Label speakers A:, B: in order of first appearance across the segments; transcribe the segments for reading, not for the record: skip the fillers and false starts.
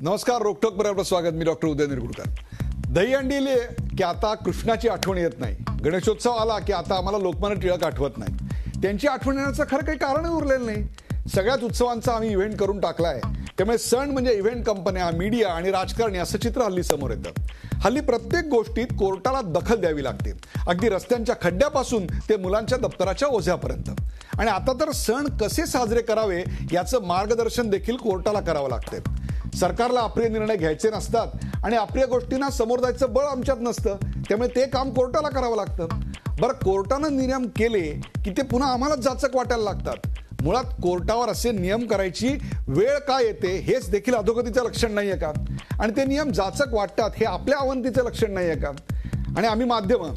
A: नमस्कार. रोकटोक बरोबर स्वागत. मी डॉक्टर उदय निरगुडकर. दहीहंडीले की आता कृष्णाची आठवण येत नाही, गणेशोत्सव आला की आता आम्हाला लोकमान्य टिळक आठवत नाही. त्यांची आठवण येण्याचं खरं काही कारण उरलेलं नाही. सगळ्याच उत्सवांचा आम्ही इव्हेंट करून टाकलाय. त्यामुळे सण म्हणजे इव्हेंट कंपन्या, मीडिया आणि राजकारणी असं चित्र हल्ली समोर येतं. हल्ली प्रत्येक गोष्टीत कोर्टाला दखल द्यावी लागते, अगदी रस्त्यांच्या खड्ड्यापासून ते मुलांच्या दप्तराच्या ओझ्यापर्यंत. आणि आता तर सण कसे साजरे करावे याचं मार्गदर्शन देखील कोर्टाला करावं लागतंय. सरकारला अप्रिय निर्णय घ्यायचे नसतात आणि अप्रिय गोष्टींना समोर जायचं बळ आमच्यात नसतं, त्यामुळे ते काम कोर्टाला करावं लागतं. बरं, कोर्टानं नियम केले की ते पुन्हा आम्हालाच जाचक वाटायला लागतात. मुळात कोर्टावर असे नियम करायची वेळ का येते हेच देखील अधोगतीचं लक्षण नाहीये का? आणि ते नियम जाचक वाटतात हे आपल्या अवनतीचं लक्षण नाहीये का? आणि आम्ही माध्यम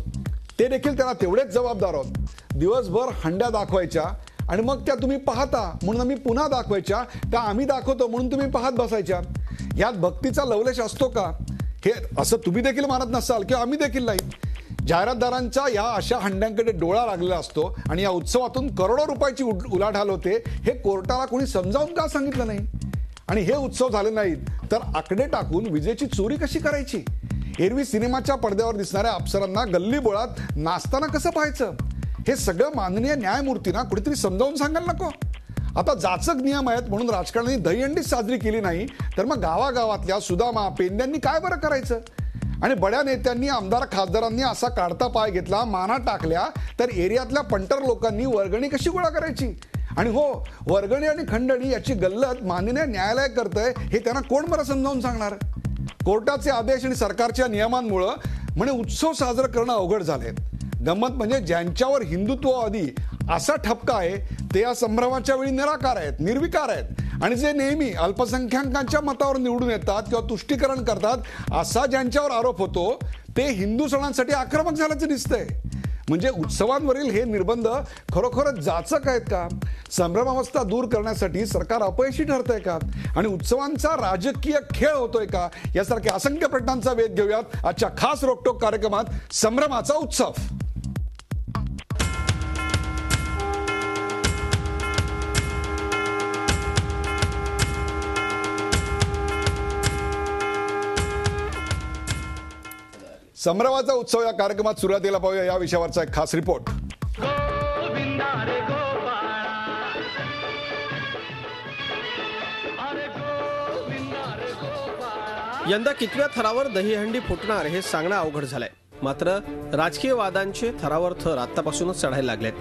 A: ते देखील त्याला तेवढेच जबाबदार आहोत. दिवसभर हंड्या दाखवायच्या आणि मग त्या तुम्ही पाहता म्हणून आम्ही पुन्हा दाखवायच्या, त्या आम्ही दाखवतो म्हणून तुम्ही पाहत बसायच्या. यात भक्तीचा लवलेश असतो का? हे असं तुम्ही देखील मानत नसाल किंवा आम्ही देखील नाही. जाहिरातदारांच्या या अशा हंड्यांकडे डोळा लागलेला असतो आणि या उत्सवातून करोडो रुपयाची उलाढाल होते. हे कोर्टाला कोणी समजावून का सांगितलं नाही? आणि हे उत्सव झाले नाहीत तर आकडे टाकून विजेची चोरी कशी करायची? एरवी सिनेमाच्या पडद्यावर दिसणाऱ्या अप्सरांना गल्ली बोळात नाचताना कसं पाहायचं? हे सगळं माननीय न्यायमूर्तींना कुठेतरी समजावून सांगायला नको? आता जाचक नियम आहेत म्हणून राजकारण्यांनी दहीहंडी साजरी केली नाही तर मग गावागावातल्या सुदामा पेंड्यांनी काय बरं करायचं? आणि बड्या नेत्यांनी, आमदार खासदारांनी असा काढता पाय घेतला, माना टाकल्या तर एरियातल्या पंटर लोकांनी वर्गणी कशी गोळा करायची? आणि हो, वर्गणी आणि खंडणी याची गल्लत माननीय न्यायालय करतंय हे त्यांना कोण बरं समजावून सांगणार? कोर्टाचे आदेश आणि सरकारच्या नियमांमुळं म्हणजे उत्सव साजरा करणं अवघड झालंय. गंमत म्हणजे ज्यांच्यावर हिंदुत्ववादी असा ठपका आहे ते या संभ्रमाच्या वेळी निराकार आहेत, निर्विकार आहेत. आणि जे नेहमी अल्पसंख्याकांच्या मतावर निवडून येतात किंवा तुष्टीकरण करतात असा ज्यांच्यावर आरोप होतो ते हिंदू सणांसाठी आक्रमक झाल्याचं दिसतंय. म्हणजे उत्सवांवरील हे निर्बंध खरोखरच जाचक आहेत का? संभ्रमावस्था दूर करण्यासाठी सरकार अपयशी ठरतंय का? आणि उत्सवांचा राजकीय खेळ होतोय का? यासारख्या असंख्य प्रश्नांचा वेध घेऊयात आजच्या खास रोकटोक कार्यक्रमात संभ्रमाचा उत्सव. संभ्रमाचा उत्सव या कार्यक्रमात सुरुवातीला पाहूया या विषयावरचा एक खास रिपोर्ट.
B: यंदा कितव्या थरावर दहीहंडी फुटणार हे सांगणं अवघड झालंय. मात्र राजकीय वादांचे थरावर थर आतापासूनच चढायला लागलेत.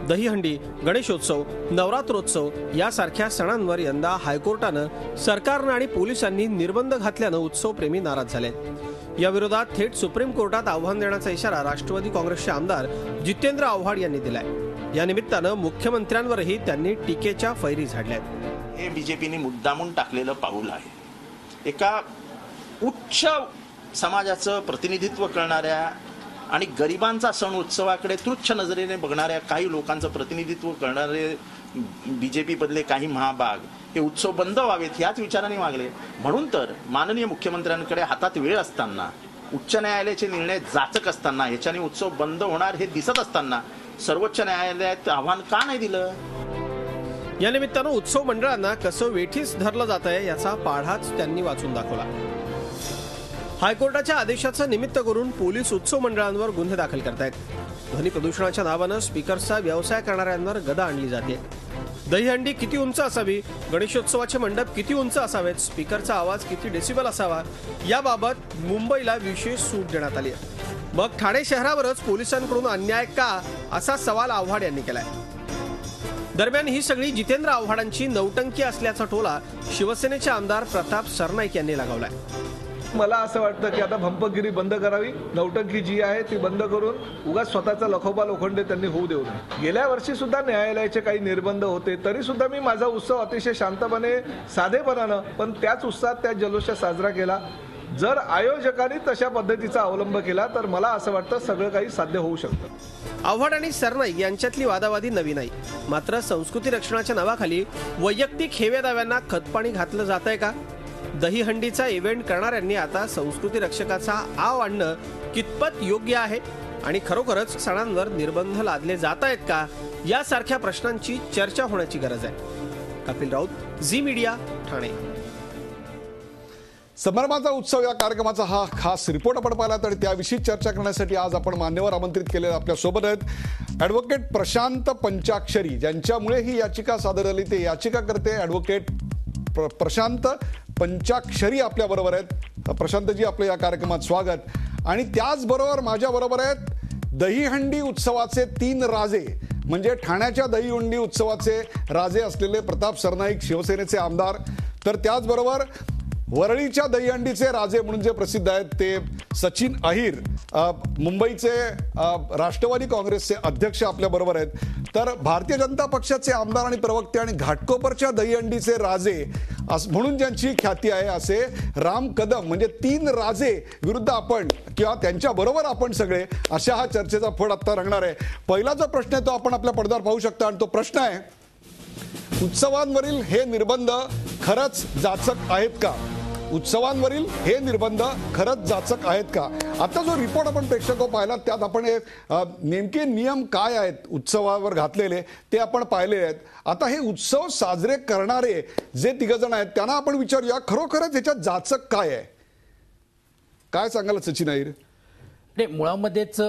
B: दहीहंडी, गणेशोत्सव, नवरात्रोत्सव यासारख्या सणांवर यंदा हायकोर्टानं, सरकारनं आणि पोलिसांनी निर्बंध घातल्यानं उत्सवप्रेमी नाराज झाले. या विरोधात थेट सुप्रीम कोर्टात आव्हान देण्याचा इशारा राष्ट्रवादी काँग्रेसचे आमदार जितेंद्र आव्हाड यांनी दिलाय. या निमित्तानं मुख्यमंत्र्यांवरही त्यांनी टीकेच्या फैरी झाडल्यात.
C: हे बीजेपीने मुद्दामून टाकलेलं पाऊल आहे. एका उच्च समाजाचं प्रतिनिधित्व करणाऱ्या आणि गरिबांचा सण उत्सवाकडे तुच्छ नजरेने बघणाऱ्या काही लोकांचं प्रतिनिधित्व करणारे बीजेपी बदले काही महाभाग हे उत्सव बंद व्हावेत याच विचाराने मागले. म्हणून तर माननीय मुख्यमंत्र्यांकडे हातात वेळ असताना, उच्च न्यायालयाचे निर्णय जाचक असताना, ह्याच्याने उत्सव बंद होणार हे दिसत असताना सर्वोच्च न्यायालयात आव्हान का नाही दिलं?
B: या निमित्तानं उत्सव मंडळांना कसं वेठीस धरलं जात आहे याचा पाढाच त्यांनी वाचून दाखवला. हायकोर्टाच्या आदेशाचं निमित्त करून पोलीस उत्सव मंडळांवर गुन्हे दाखल करतायत. ध्वनी प्रदूषणाच्या नावानं स्पीकर्सचा व्यवसाय करणाऱ्यांवर गदा आणली जाते. दहीहंडी किती उंच असावी, गणेशोत्सवाचे मंडप किती उंच असावेत, स्पीकरचा आवाज किती डेसिबल असावा याबाबत मुंबईला विशेष सूट देण्यात आली. मग ठाणे शहरावरच पोलिसांकडून अन्याय का, असा सवाल आव्हाड यांनी केलाय. दरम्यान ही सगळी जितेंद्र आव्हाडांची नौटंकी असल्याचा टोला शिवसेनेचे आमदार प्रताप सरनाईक यांनी लगावलाय.
D: मला असं वाटतं की आता भंपगिरी बंद करावी, नौटंकी जी आहे ती बंद करून उगाच स्वतःचा लखोबा लोखंडे त्यांनी होऊ देऊ नये. गेल्या वर्षी सुद्धा न्यायालयाचे काही निर्बंध होते तरी सुद्धा मी माझा उत्सव अतिशय शांतपणे, साधेपणानं पण त्याच उत्साहात, त्या जल्लोषात साजरा केला. जर आयोजकांनी तशा पद्धतीचा अवलंब केला तर मला असं वाटतं सगळं काही साध्य होऊ शकतं.
B: आव्हाड आणि सरनाईक यांच्यातली वादावादी नवी नाही. मात्र संस्कृती रक्षणाच्या नावाखाली वैयक्तिक हेवे दाव्यांना खतपाणी घातलं जातंय का? दहीहंडीचा इव्हेंट करणाऱ्यांनी आता संस्कृती रक्षकाचा आव आणणं कितपत योग्य आहे आणि खरोखरच सणांवर निर्बंध लादले जात आहेत का यासारख्या प्रश्नांची चर्चा होण्याची गरज आहे. कपिल राऊत, झी मीडिया, ठाणे.
A: संभ्रमाचा उत्सव या कार्यक्रमाचा हा खास रिपोर्ट आपण पाहिला आणि त्याविषयी चर्चा करण्यासाठी आज आपण मान्यवर आमंत्रित केले आपल्या सोबत आहेत ॲडव्होकेट प्रशांत पंचाक्षरी, ज्यांच्यामुळे ही याचिका सादर झाली. ते याचिकाकर्ते ॲडव्होकेट प्रशांत पंचाक्षरी आपल्या बरोबर आहेत. प्रशांतजी, आपलं या कार्यक्रमात स्वागत. आणि त्याचबरोबर माझ्या बरोबर आहेत दहीहंडी उत्सवाचे 3 राजे, म्हणजे ठाण्याच्या दहीहंडी उत्सवाचे राजे असलेले प्रताप सरनाईक, शिवसेनेचे आमदार. तर त्याचबरोबर वरळीच्या दहीहंडीचे राजे म्हणून जे प्रसिद्ध आहेत ते सचिन अहिर, मुंबईचे राष्ट्रवादी काँग्रेसचे अध्यक्ष आपल्या बरोबर आहेत. तर भारतीय जनता पक्षाचे आमदार आणि प्रवक्ते आणि घाटकोपरच्या दहीहंडीचे राजे म्हणून ज्यांची ख्याती आहे असे राम कदम, म्हणजे 3 राजे विरुद्ध आपण किंवा त्यांच्या बरोबर आपण सगळे, अशा हा चर्चेचा फड आता रंगणार आहे. पहिला जो प्रश्न आहे तो आपण आपल्या पडद्यावर पाहू शकता आणि तो प्रश्न आहे, उत्सवांवरील हे निर्बंध खरंच जाचक आहेत का? उत्सवांवरील हे निर्बंध खरंच जाचक आहेत का? आता जो रिपोर्ट आपण प्रेक्षक पाहिला त्यात आपण नेमके नियम काय आहेत उत्सवावर घातलेले ते आपण पाहिले आहेत. आता हे उत्सव साजरे करणारे जे 3 जण आहेत त्यांना आपण विचारूया, खरोखरच याच्यात जाचक काय आहे? काय सांगाल सचिन अहिर?
E: नाही, मुळामध्येच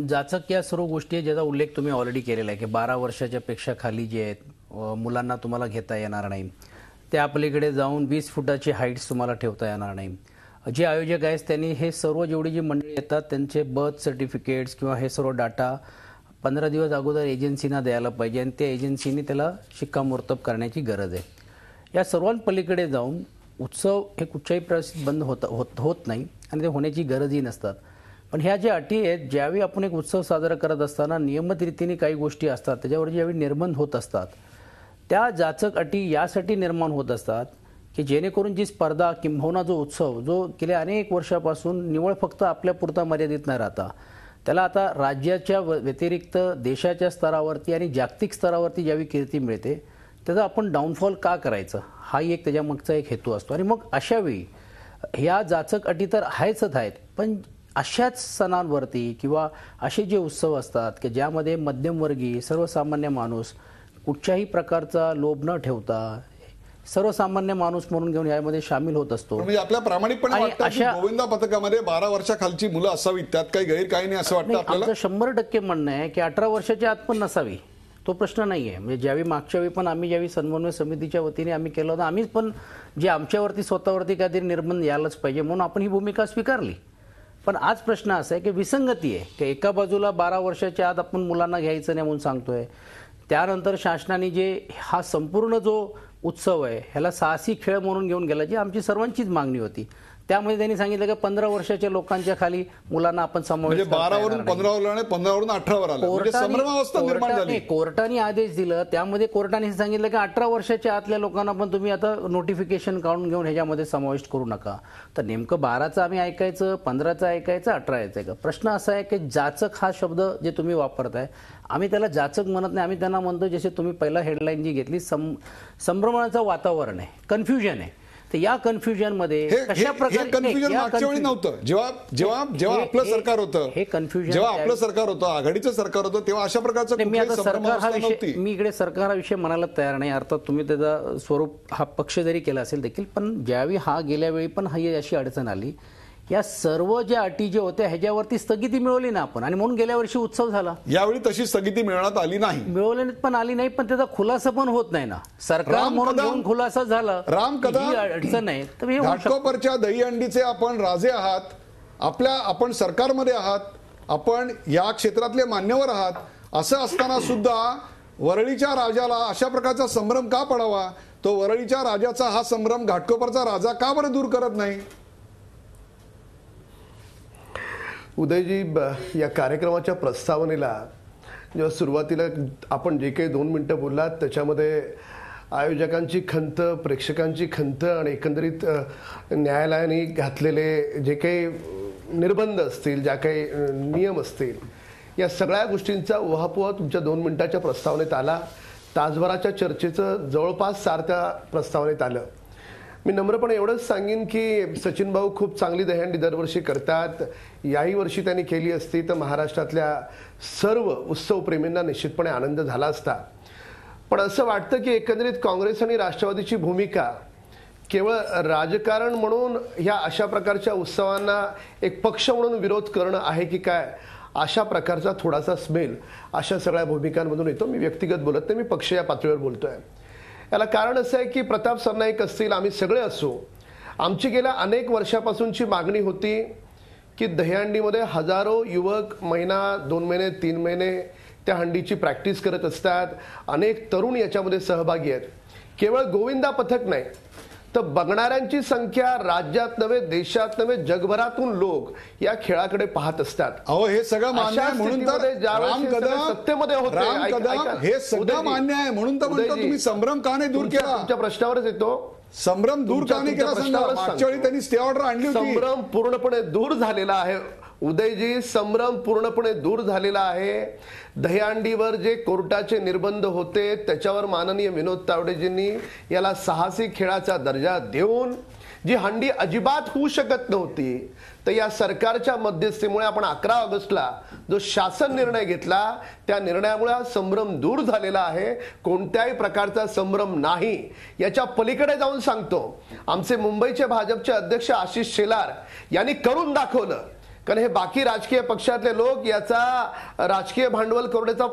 E: जाचक या सर्व गोष्टी ज्याचा उल्लेख तुम्ही ऑलरेडी केलेला आहे की 12 वर्षाच्या पेक्षा खाली जे आहेत मुलांना तुम्हाला घेता येणार नाही, त्या पलीकडे जाऊन 20 फुटाची हाईट्स तुम्हाला ठेवता येणार नाही. जे आयोजक आहेत त्यांनी हे सर्व जेवढी जी मंडळी येतात त्यांचे बर्थ सर्टिफिकेट्स किंवा हे सर्व डाटा 15 दिवस अगोदर एजन्सीना द्यायला पाहिजे आणि त्या एजन्सीने त्याला शिक्कामोर्तब करण्याची गरज आहे. या सर्वांपलीकडे जाऊन उत्सव हे कुठच्याही परिस्थितीत बंद होत नाही आणि ते होण्याची गरजही नसतात. पण ह्या ज्या अटी आहेत, ज्यावेळी आपण एक उत्सव साजरा करत असताना नियमित रीतीने काही गोष्टी असतात त्याच्यावर ज्यावेळी निर्बंध होत असतात, त्या जाचक अटी यासाठी निर्माण होत असतात की जेणेकरून जी स्पर्धा किंबहुना जो उत्सव जो गेल्या अनेक वर्षापासून निवळ फक्त आपल्यापुरता मर्यादित न राहता त्याला आता राज्याच्या व्यतिरिक्त देशाच्या स्तरावरती आणि जागतिक स्तरावरती ज्यावेळी कीर्ती मिळते त्याचा आपण डाऊनफॉल का करायचं, हाही एक त्याच्यामागचा एक हेतू असतो. आणि मग अशावेळी ह्या जाचक अटी तर आहेतच आहेत, पण अशाच सणांवरती किंवा असे जे उत्सव असतात की ज्यामध्ये मध्यमवर्गीय सर्वसामान्य माणूस कुठच्याही प्रकारचा लोभ न ठेवता सर्वसामान्य माणूस म्हणून घेऊन यामध्ये सामील होत असतो.
A: म्हणजे आपल्या प्रामाणिकपणे वाटतं की गोविंदा पथकामध्ये 12 वर्षाखालची मुलं असावीत, त्यात काही गैर काही नाही असं वाटतं आपल्याला?
E: आमचं 100% म्हणणं आहे की 18 वर्षाच्या आत पण नसावी, तो प्रश्न नाही आहे. म्हणजे ज्यावेळी मागच्या वेळी पण आम्ही ज्यावेळी समन्वय समितीच्या वतीने आम्ही केलं होतं, आम्हीच पण जे आमच्यावरती स्वतःवरती काहीतरी निर्बंध यायलाच पाहिजे म्हणून आपण ही भूमिका स्वीकारली. पण आज प्रश्न असा आहे की विसंगती आहे की एका बाजूला 12 वर्षाच्या आत आपण मुलांना घ्यायचं नाही म्हणून सांगतोय, त्यानंतर शासनाने जे हा संपूर्ण जो उत्सव आहे ह्याला साहसी खेळ म्हणून घेऊन गेला, जी आमची सर्वांचीच मागणी होती. त्यामुळे त्यांनी सांगितलं की 15 वर्षाच्या लोकांच्या खाली मुलांना आपण समावेश,
A: म्हणजे 12 वरून 15 वर आणि 15 वरून 18 वर आलं, म्हणजे संभ्रमावस्था निर्माण झाली.
E: कोर्टाने आदेश दिलं, त्यामध्ये कोर्टाने सांगितलं की 18 वर्षाच्या आतल्या लोकांना पण तुम्ही आता नोटिफिकेशन काढून घेऊन ह्याच्यामध्ये समावेश करू नका. तर नेमकं 12चं आम्ही ऐकायचं, 15चं ऐकायचं, 18 ऐकायचं? प्रश्न असा आहे की जाचक हा शब्द जे तुम्ही वापरताय, आम्ही त्याला जाचक म्हणत नाही, आम्ही त्यांना म्हणतो जसे तुम्ही पहिला हेडलाईन जी घेतली, संभ्रमाचं वातावरण आहे, कन्फ्युजन आहे. तर या कन्फ्युजन मध्ये
A: कशा प्रकारे कन्फ्युजन मागच्या वेळी नव्हतं, जेव्हा आपलं सरकार होतं,
E: हे कन्फ्युजन
A: जेव्हा आपलं सरकार होतं, आघाडीचं सरकार होतं, तेव्हा अशा प्रकारचं
E: मी आता सरकार हा विषय, मी इकडे सरकार हा विषय म्हणायला तयार नाही. अर्थात तुम्ही त्याचा स्वरूप हा पक्ष जरी केला असेल देखील, पण ज्यावेळी हा गेल्या वेळी पण ही अशी अडचण आली, या सर्व ज्या अटी ज्या होत्या ह्याच्यावरती स्थगिती मिळवली ना आपण, आणि म्हणून गेल्या वर्षी उत्सव झाला. यावेळी
A: तशी स्थगिती मिळवण्यात आली नाही,
E: मिळवली पण आली नाही, पण त्याचा खुलासा पण होत नाही ना. सरकार म्हणून घेऊन खुलासा झाला,
A: राम कदम
E: अडचण आहे. तर
A: घाटकोपरच्या दहीहंडीचे आपण राजे आहात, आपण सरकारमध्ये आहात, आपण या क्षेत्रातले मान्यवर आहात, असं असताना सुद्धा वरळीच्या राजाला अशा प्रकारचा संभ्रम का पडावा? तो वरळीच्या राजाचा हा संभ्रम घाटकोपरचा राजा का बरं दूर करत नाही?
F: उदयजी, या कार्यक्रमाच्या प्रस्तावनेला जेव्हा सुरुवातीला आपण जे काही 2 मिनिटं बोललात त्याच्यामध्ये आयोजकांची खंत, प्रेक्षकांची खंत आणि एकंदरीत न्यायालयाने घातलेले जे काही निर्बंध असतील, ज्या काही नियम असतील, या सगळ्या गोष्टींचा उहापोह तुमच्या 2 मिनिटाच्या प्रस्तावनेत आला. तासभराच्या चर्चेचं जवळपास सार त्या प्रस्तावनेत आलं. मी नम्रपणे एवढंच सांगेन की सचिन भाऊ खूप चांगली दहीहंडी दरवर्षी करतात. याही वर्षी त्यांनी केली असती तर महाराष्ट्रातल्या सर्व उत्सवप्रेमींना निश्चितपणे आनंद झाला असता. पण असं वाटतं की एकंदरीत काँग्रेस आणि राष्ट्रवादीची भूमिका केवळ राजकारण म्हणून ह्या अशा प्रकारच्या उत्सवांना एक पक्ष म्हणून विरोध करणं आहे की काय, अशा प्रकारचा थोडासा स्मेल अशा सगळ्या भूमिकांमधून येतो. मी व्यक्तिगत बोलत नाही, मी पक्ष या पातळीवर बोलतोय. याला कारण असं आहे की प्रताप सरनाईक असतील, आम्ही सगळे असो, आमची गेल्या अनेक वर्षापासूनची मागणी होती की दहीहंडीमध्ये हजारो युवक महिना 2 महिने 3 महिने त्या हंडीची प्रॅक्टिस करत असतात. अनेक तरुण याच्यामध्ये सहभागी आहेत. केवळ गोविंदा पथक नाही तर बघणाऱ्यांची संख्या राज्यात नव्हे, देशात नव्हे, जगभरातून लोक या खेळाकडे पाहत असतात.
A: अहो हे सगळं मान्य आहे
F: अशा
A: म्हणून तर
F: स्थितीमध्ये ज्यावेळेस
A: राम
F: हे सगळे
A: कदम
F: सत्तेमध्ये होते,
A: राम कदम हे सगळं
F: उदयजी,
A: मान्य आहे म्हणून तर म्हणतो
F: उदयजी,
A: तुम्ही संभ्रम का नाही दूर केला.
F: तुमच्या प्रश्नावरच येतो.
A: संभ्रम दूर का नाही केला सांगा. मागच्या वेळी त्यांनी स्टे ऑर्डर आणली होती.
F: संभ्रम पूर्णपणे दूर झालेला आहे उदयजी, संभ्रम पूर्णपणे दूर झालेला आहे. दहीहंडीवर जे कोर्टाचे निर्बंध होते त्याच्यावर माननीय विनोद तावडेजींनी याला साहसी खेळाचा दर्जा देऊन जी हंडी अजिबात होऊ शकत नव्हती, तर या सरकारच्या मध्यस्थीमुळे आपण 11 ऑगस्टला जो शासन निर्णय घेतला त्या निर्णयामुळे हा संभ्रम दूर झालेला आहे. कोणत्याही प्रकारचा संभ्रम नाही. याच्या पलीकडे जाऊन सांगतो, आमचे मुंबईचे भाजपचे अध्यक्ष आशिष शेलार यांनी करून दाखवलं. कारण हे बाकी राजकीय पक्षातले लोक याचा राजकीय भांडवल करूण्याचा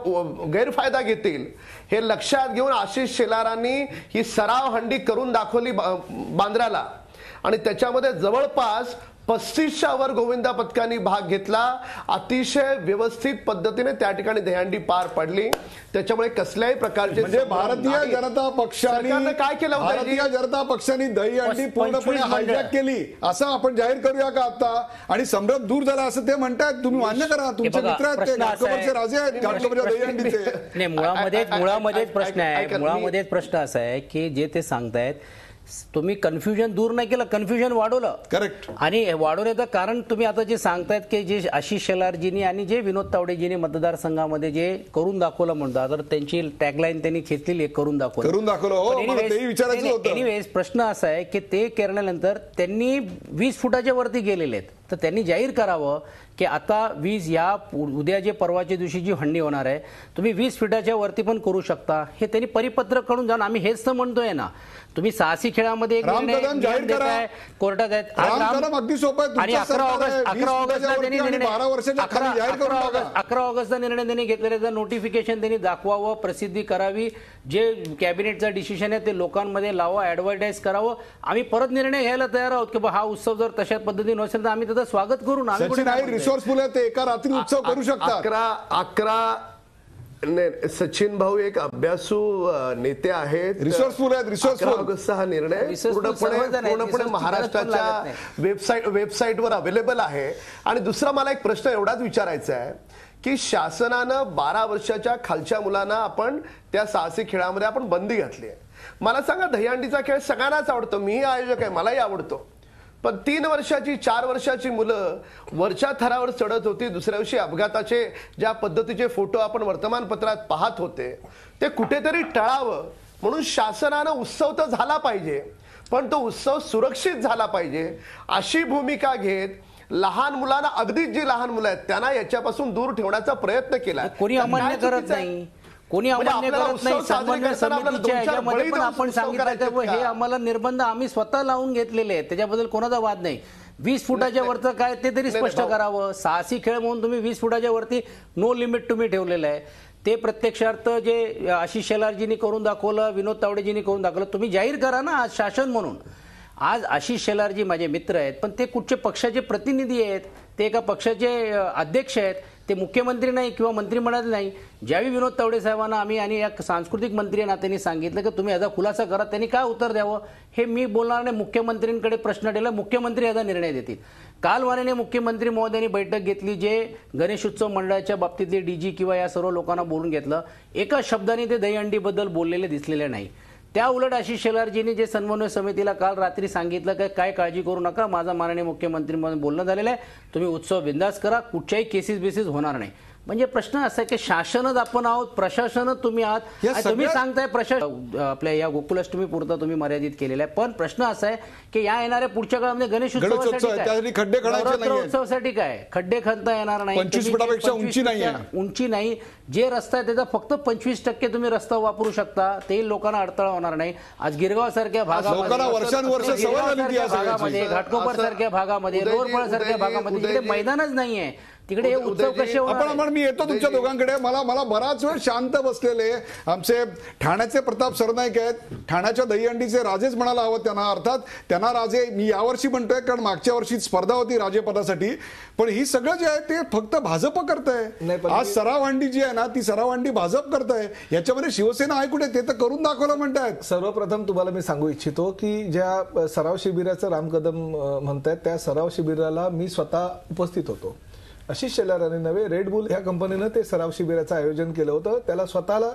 F: गैरफायदा घेतील हे लक्षात घेऊन आशिष शेलारांनी ही सराव हंडी करून दाखवली बांद्र्याला, आणि त्याच्यामध्ये जवळपास 35च्या वर गोविंदा पथकांनी भाग घेतला. अतिशय व्यवस्थित पद्धतीने त्या ठिकाणी दहीहंडी पार पडली. त्याच्यामुळे कसल्याही प्रकारचे
A: म्हणजे भारतीय जनता पक्षाने
F: काय केलं होतं?
A: भारतीय जनता पक्षाने दहीहंडी पूर्णपणे हायजॅक केली असं आपण जाहीर करूया का आता, आणि संभ्रम दूर झाला असं ते म्हणतात. तुम्ही मान्य करा, तुमचे मित्र आहेत ते घाटकोपरचे राजे आहेत, घाटकोपरच्या दहीहंडीचे.
E: नाही, मुळामध्येच प्रश्न आहे. मुळामध्येच प्रश्न असा आहे की जे ते सांगतायत तुम्ही कन्फ्युजन दूर नाही केलं, कन्फ्युजन वाढवलं.
A: करेक्ट.
E: आणि वाढवण्याचं कारण तुम्ही आता जे सांगतायत की जे आशिष शेलारजींनी आणि जे विनोद तावडेजींनी मतदारसंघामध्ये जे करून दाखवलं म्हणतात, तर त्यांची टॅगलाईन त्यांनी खेचलेली आहे, करून दाखवलं.
A: करून दाखवलं. हो, मला तेही विचारायचं होतं.
E: एनिवेज प्रश्न असा आहे की ते करण्यानंतर त्यांनी 20 फुटाच्या वरती गेलेले आहेत, तर त्यांनी जाहीर करावं की आता 20 या उद्या जे परवाच्या दिवशी जी हंडी होणार आहे तुम्ही 20 फुटाच्या वरती पण करू शकता. हे त्यांनी परिपत्रक कडून जाऊन, आम्ही हेच तर म्हणतोय ना, तुम्ही साहसी खेळामध्ये एक
A: जाहीर करा,
E: कोर्टात आहेत.
A: अगदी सोपं आहे.
E: आणि 11 ऑगस्टला त्यांनी निर्णय
A: 12 वर्षाच्या खाली जाहीर करून टाका.
E: 11 ऑगस्टचा निर्णय त्यांनी घेतलेला, नोटिफिकेशन त्यांनी दाखवावं, प्रसिद्धी करावी, जे कॅबिनेटचा डिसिजन आहे ते लोकांमध्ये लावा, ऍडव्हर्टाईज करावं. आम्ही परत निर्णय घ्यायला तयार आहोत की हा उत्सव जर तशाच पद्धतीने असेल तर आम्ही त्याचं स्वागत करू ना.
A: रिसोर्सफुल आहे ते, एका रात्री उत्सव करू शकतात.
F: 11 सचिन भाऊ एक अभ्यासू नेते आहेत,
A: रिसोर्सफुल आहेत. रिसोर्सफुल
F: ऑगस्टचा हा निर्णय पूर्णपणे महाराष्ट्राच्या वेबसाईटवर अवेलेबल आहे. आणि दुसरा मला एक प्रश्न एवढाच विचारायचा आहे की शासनानं 12 वर्षाच्या खालच्या मुलांना आपण त्या साहसी खेळामध्ये आपण बंदी घातली आहे. मला सांगा, दहीहंडीचा खेळ सगळ्यांनाच आवडतो, मीही आयोजक आहे, मलाही आवडतो, पण 3 वर्षाची 4 वर्षाची मुलं वरच्या थरावर चढत होती. दुसऱ्या दिवशी अपघाताचे ज्या पद्धतीचे फोटो आपण वर्तमानपत्रात पाहत होते ते कुठेतरी टळावं म्हणून शासनानं उत्सव तर झाला पाहिजे, पण तो उत्सव सुरक्षित झाला पाहिजे अशी भूमिका घेत लहान मुलांना, अगदीच जी लहान मुलं आहेत त्यांना याच्यापासून दूर ठेवण्याचा प्रयत्न केला.
E: कोणी अमान्य करत नाही, कोणी अमान्य करत नाही. समन्वय समितीच्या ह्याच्यामध्ये पण आपण सांगितलं हे आम्हाला निर्बंध आम्ही स्वतः लावून घेतलेले आहेत, त्याच्याबद्दल कोणाचा वाद नाही. 20 फुटाच्या वरचं काय ते तरी स्पष्ट करावं. साहसी खेळ म्हणून तुम्ही 20 फुटाच्या वरती नो लिमिट तुम्ही ठेवलेलं आहे. ते प्रत्यक्षार्थ जे आशिष शेलारजींनी करून दाखवलं, विनोद तावडेजींनी करून दाखवलं, तुम्ही जाहीर करा ना आज शासन म्हणून. आज आशिष शेलारजी माझे मित्र आहेत, पण ते कुठचे पक्षाचे प्रतिनिधी आहेत, ते एका पक्षाचे अध्यक्ष आहेत, ते मुख्यमंत्री नाही किंवा मंत्रिमंडळात नाही. ज्यावेळी विनोद तावडे साहेबांना आम्ही आणि या सांस्कृतिक मंत्री नात्याने सांगितलं की तुम्ही याचा खुलासा करा, त्यांनी काय उत्तर द्यावं हे मी बोलणार नाही. मुख्यमंत्र्यांकडे प्रश्न दिला, मुख्यमंत्री याचा निर्णय देतील. काल वाऱ्याने मुख्यमंत्री महोदयांनी बैठक घेतली, जे गणेशोत्सव मंडळाच्या बाबतीतले डीजी किंवा या सर्व लोकांना बोलून घेतलं. एका शब्दाने ते दहीहंडीबद्दल बोललेले दिसलेले नाही. त्या उलट आशिष शेलारजींनी जे समन्वय समितीला काल रात्री सांगितलं की काय काळजी करू नका, माझा माननीय मुख्यमंत्री म्हणून बोलणं झालेलं आहे, तुम्ही उत्सव बिंदास करा, कुठच्याही केसेस बेसिस होणार नाही. म्हणजे प्रश्न असा आहे की शासनच आपण आहोत, प्रशासनच तुम्ही आहात. तुम्ही सांगताय प्रशासन आपल्या या गोकुलाष्टमी पुरता तुम्ही मर्यादित केलेला आहे, पण प्रश्न असा आहे की या येणाऱ्या पुढच्या काळामध्ये गणेश उत्सवासाठी काय खड्डे खणता येणार नाही,
A: 25 फुटापेक्षा उंची नाही,
E: जे रस्ता आहे त्याचा फक्त 25% तुम्ही रस्ता वापरू शकता, ते लोकांना अडथळा होणार नाही. आज गिरगाव सारख्या
A: लोकांना वर्षानुवर्ष सवय झाली ती या सगळ्याची.
E: भागामध्ये, घाटकोपर सारख्या भागामध्ये, लोअरपळ सारख्या भागामध्ये तिकडे मैदानच नाहीये, तिकडे हे उत्सव कसे होणार?
A: आपण मी येतो तुमच्या दोघांकडे. मला बराच वेळ शांत बसलेले आमचे ठाण्याचे प्रताप सरनाईक आहेत, ठाण्याच्या दहीहंडीचे राजेच म्हणायला हवं त्यांना. अर्थात त्यांना राजे मी यावर्षी म्हणतोय कारण मागच्या वर्षी स्पर्धा होती राजेपदासाठी. पण ही सगळं जे आहे ते फक्त भाजप करतंय. आज सराव हंडी जी आहे ना ती सराव हंडी भाजप करतंय. याच्यामध्ये शिवसेना आहे कुठे? ते तर करून दाखवलं म्हणतायत.
D: सर्वप्रथम तुम्हाला मी सांगू इच्छितो की ज्या सराव शिबिराचं राम कदम म्हणतायत त्या सराव शिबिराला मी स्वतः उपस्थित होतो. आशिष शेलार आणि नवे रेड बुल ह्या कंपनीनं ते सराव शिबिराचं आयोजन केलं होतं. त्याला स्वतःला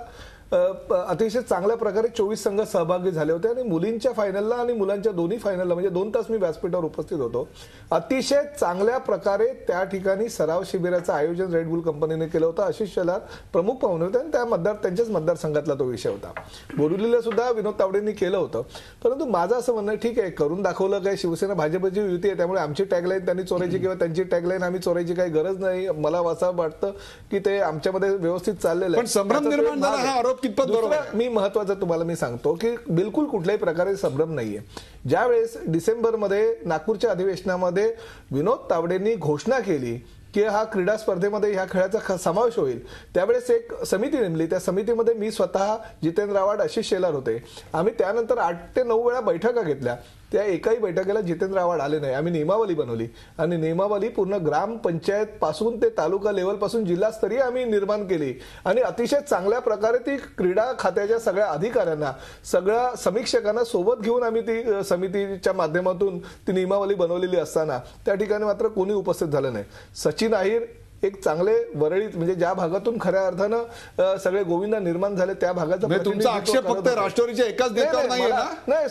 D: अतिशय चांगल्या प्रकारे 24 संघ सहभागी झाले होते आणि मुलींच्या फायनलला आणि मुलांच्या दोन्ही फायनलला म्हणजे 2 तास मी व्यासपीठावर उपस्थित होतो. अतिशय चांगल्या प्रकारे त्या ठिकाणी सराव शिबिराचं आयोजन रेड बुल कंपनीने केलं होतं. आशिष शेलार प्रमुख पाहुणे होते आणि त्यांच्याच मतदारसंघातला तो विषय होता. बोरिवलीला सुद्धा विनोद तावडेंनी केलं होतं. परंतु माझं असं म्हणणं ठीक आहे, करून दाखवलं. काय शिवसेना भाजपची युती आहे त्यामुळे आमची टॅगलाईन त्यांनी चोरायची किंवा त्यांची टॅगलाईन आम्ही चोरायची काही गरज नाही. मला असं वाटतं की ते आमच्यामध्ये व्यवस्थित चाललेलं आहे.
A: पण संभ्रम निर्माण झाला हा आरोप कितपत बरोबर आहे?
D: मी महत्वाचं तुम्हाला मी सांगतो की बिलकुल कुठल्याही प्रकारे संभ्रम नाहीये. ज्यावेळेस डिसेंबरमध्ये नागपूरच्या अधिवेशनामध्ये विनोद तावडेंनी घोषणा केली की हा क्रीडा स्पर्धेमध्ये ह्या खेळाचा समावेश होईल, त्यावेळेस एक समिती नेमली. त्या समितीमध्ये मी स्वतः, जितेंद्र आव्हाड, आशिष शेलार होते. आम्ही त्यानंतर 8 ते 9 वेळा बैठका घेतल्या. त्या एकाही बैठकीला जितेंद्र आव्हाड आले नाही. आम्ही नियमावली बनवली आणि नियमावली पूर्ण ग्रामपंचायत पासून ते तालुका लेवल पासून जिल्हास्तरीय आम्ही निर्माण केली आणि अतिशय चांगल्या प्रकारे ती क्रीडा खात्याच्या सगळ्या अधिकाऱ्यांना, सगळ्या समीक्षकांना सोबत घेऊन आम्ही ती समितीच्या माध्यमातून ती नियमावली बनवलेली असताना त्या ठिकाणी मात्र कोणी उपस्थित झालं नाही. सचिन अहिर एक चांगले वरळीत म्हणजे ज्या भागातून खऱ्या अर्थानं सगळे गोविंदा निर्माण झाले त्या भागाचा
A: तुमचा आक्षेप फक्त राष्ट्रवादीच्या एकाच नेत्यावर नाहीये ना?
D: नाही,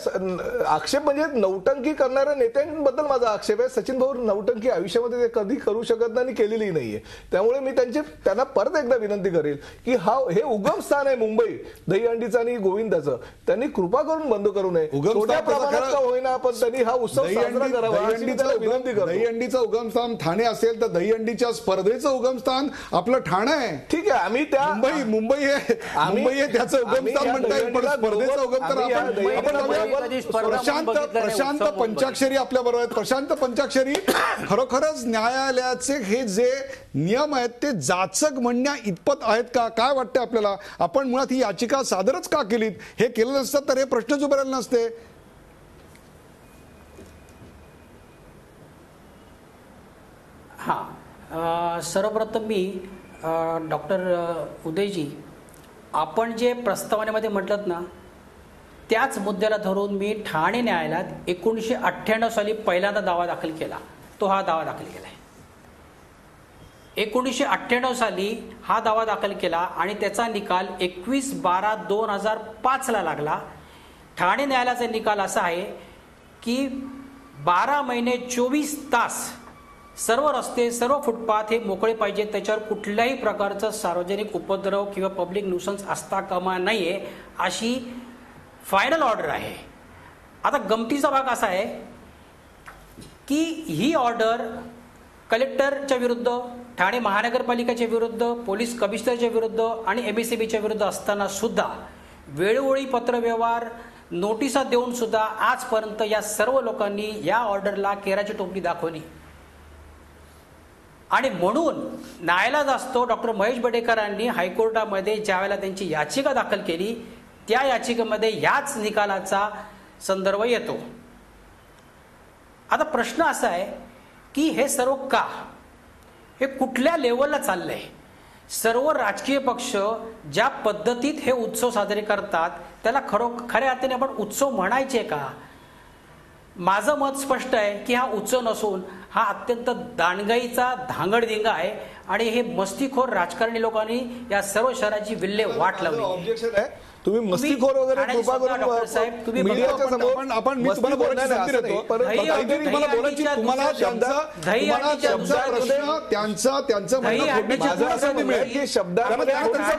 D: आक्षेप म्हणजे नौटंकी करणाऱ्या नेत्यांबद्दल माझा आक्षेप आहे. सचिन भाऊ नौटंकी आयुष्यामध्ये ते कधी करू शकत नाही आणि केलेली नाहीये. त्यामुळे मी त्यांना परत एकदा विनंती करेल की हे उगम स्थान आहे मुंबई दहीहंडीचं आणि गोविंदाचं, त्यांनी कृपा करून बंद करू नये. छोट्या प्रमाणात का होईना पण त्यांनी हा उत्सव साजरा करावा अशी मी त्याला विनंती करतो.
A: दहीहंडीचं उगमस्थान ठाणे असेल तर दहीहंडीच्या स्पर्धेचं उगमस्थान आपलं ठाणे आहे.
D: ठीक आहे, आम्ही त्या
A: मुंबई आहे त्याचं उगमस्थान म्हणता येईल, पण स्पर्धेचं उगमस्थान प्रशांत पंचाक्षरी आपल्या बरोबर आहेत. प्रशांत पंचाक्षरी, खरोखरच न्यायालयाचे हे जे नियम आहेत ते जाचक म्हणण्या इतपत आहेत का? काय वाटतं आपल्याला? आपण मुळात ही याचिका सादरच का केलीत? हे केलं नसतं तर हे प्रश्नच उभे नसते.
G: हां, सर्वप्रथम मी डॉक्टर उदयजी, आपण जे प्रस्तावनेमध्ये म्हटलं ना त्याच मुद्द्याला धरून मी ठाणे न्यायालयात 1998 साली पहिल्यांदा दावा दाखल केला. तो हा दावा दाखल केला आहे. 1998 साली हा दावा दाखल केला आणि त्याचा निकाल 21/12/2005 ला लागला. ठाणे न्यायालयाचा निकाल असा आहे की 12 महिने 24 तास सर्व रस्ते, सर्व फुटपाथ हे मोकळे पाहिजे, त्याच्यावर कुठल्याही प्रकारचं सार्वजनिक उपद्रव किंवा पब्लिक न्यूसन्स असता कामा नये अशी फायनल ऑर्डर आहे. आता गमतीचा भाग असा आहे की ही ऑर्डर कलेक्टरच्या विरुद्ध, ठाणे महानगरपालिकेच्या विरुद्ध, पोलीस कमिशनरच्या विरुद्ध आणि MSCBच्या विरुद्ध असताना सुद्धा वेळोवेळी पत्रव्यवहार, नोटिसा देऊन सुद्धा आजपर्यंत या सर्व लोकांनी या ऑर्डरला केराची टोपली दाखवली. आणि म्हणून न्यायालयात असतो डॉक्टर महेश बडेकरांनी हायकोर्टामध्ये ज्यावेळेला त्यांची याचिका दाखल केली त्या याचिकेमध्ये याच निकालाचा संदर्भ येतो. आता प्रश्न असा आहे की हे सर्व का, हे कुठल्या लेवलला चाललंय? सर्व राजकीय पक्ष ज्या पद्धतीत हे उत्सव साजरे करतात त्याला खऱ्या अर्थाने आपण उत्सव म्हणायचे का? माझं मत स्पष्ट आहे की हा उत्सव नसून हा अत्यंत दांडगाईचा धांगडधिंगा आहे आणि हे मस्तीखोर राजकारणी लोकांनी या सर्व शहराची विल्हेवाट लावली.
D: ऑब्जेक्शन आहे, तुम्ही मस्तीखोर वगैरे कृपा करून मीडियाच्या समोर
A: आपण मी तुम्हाला बोलायची संधी देतो. तुम्हाला बोलायची, तुम्हाला त्यांचं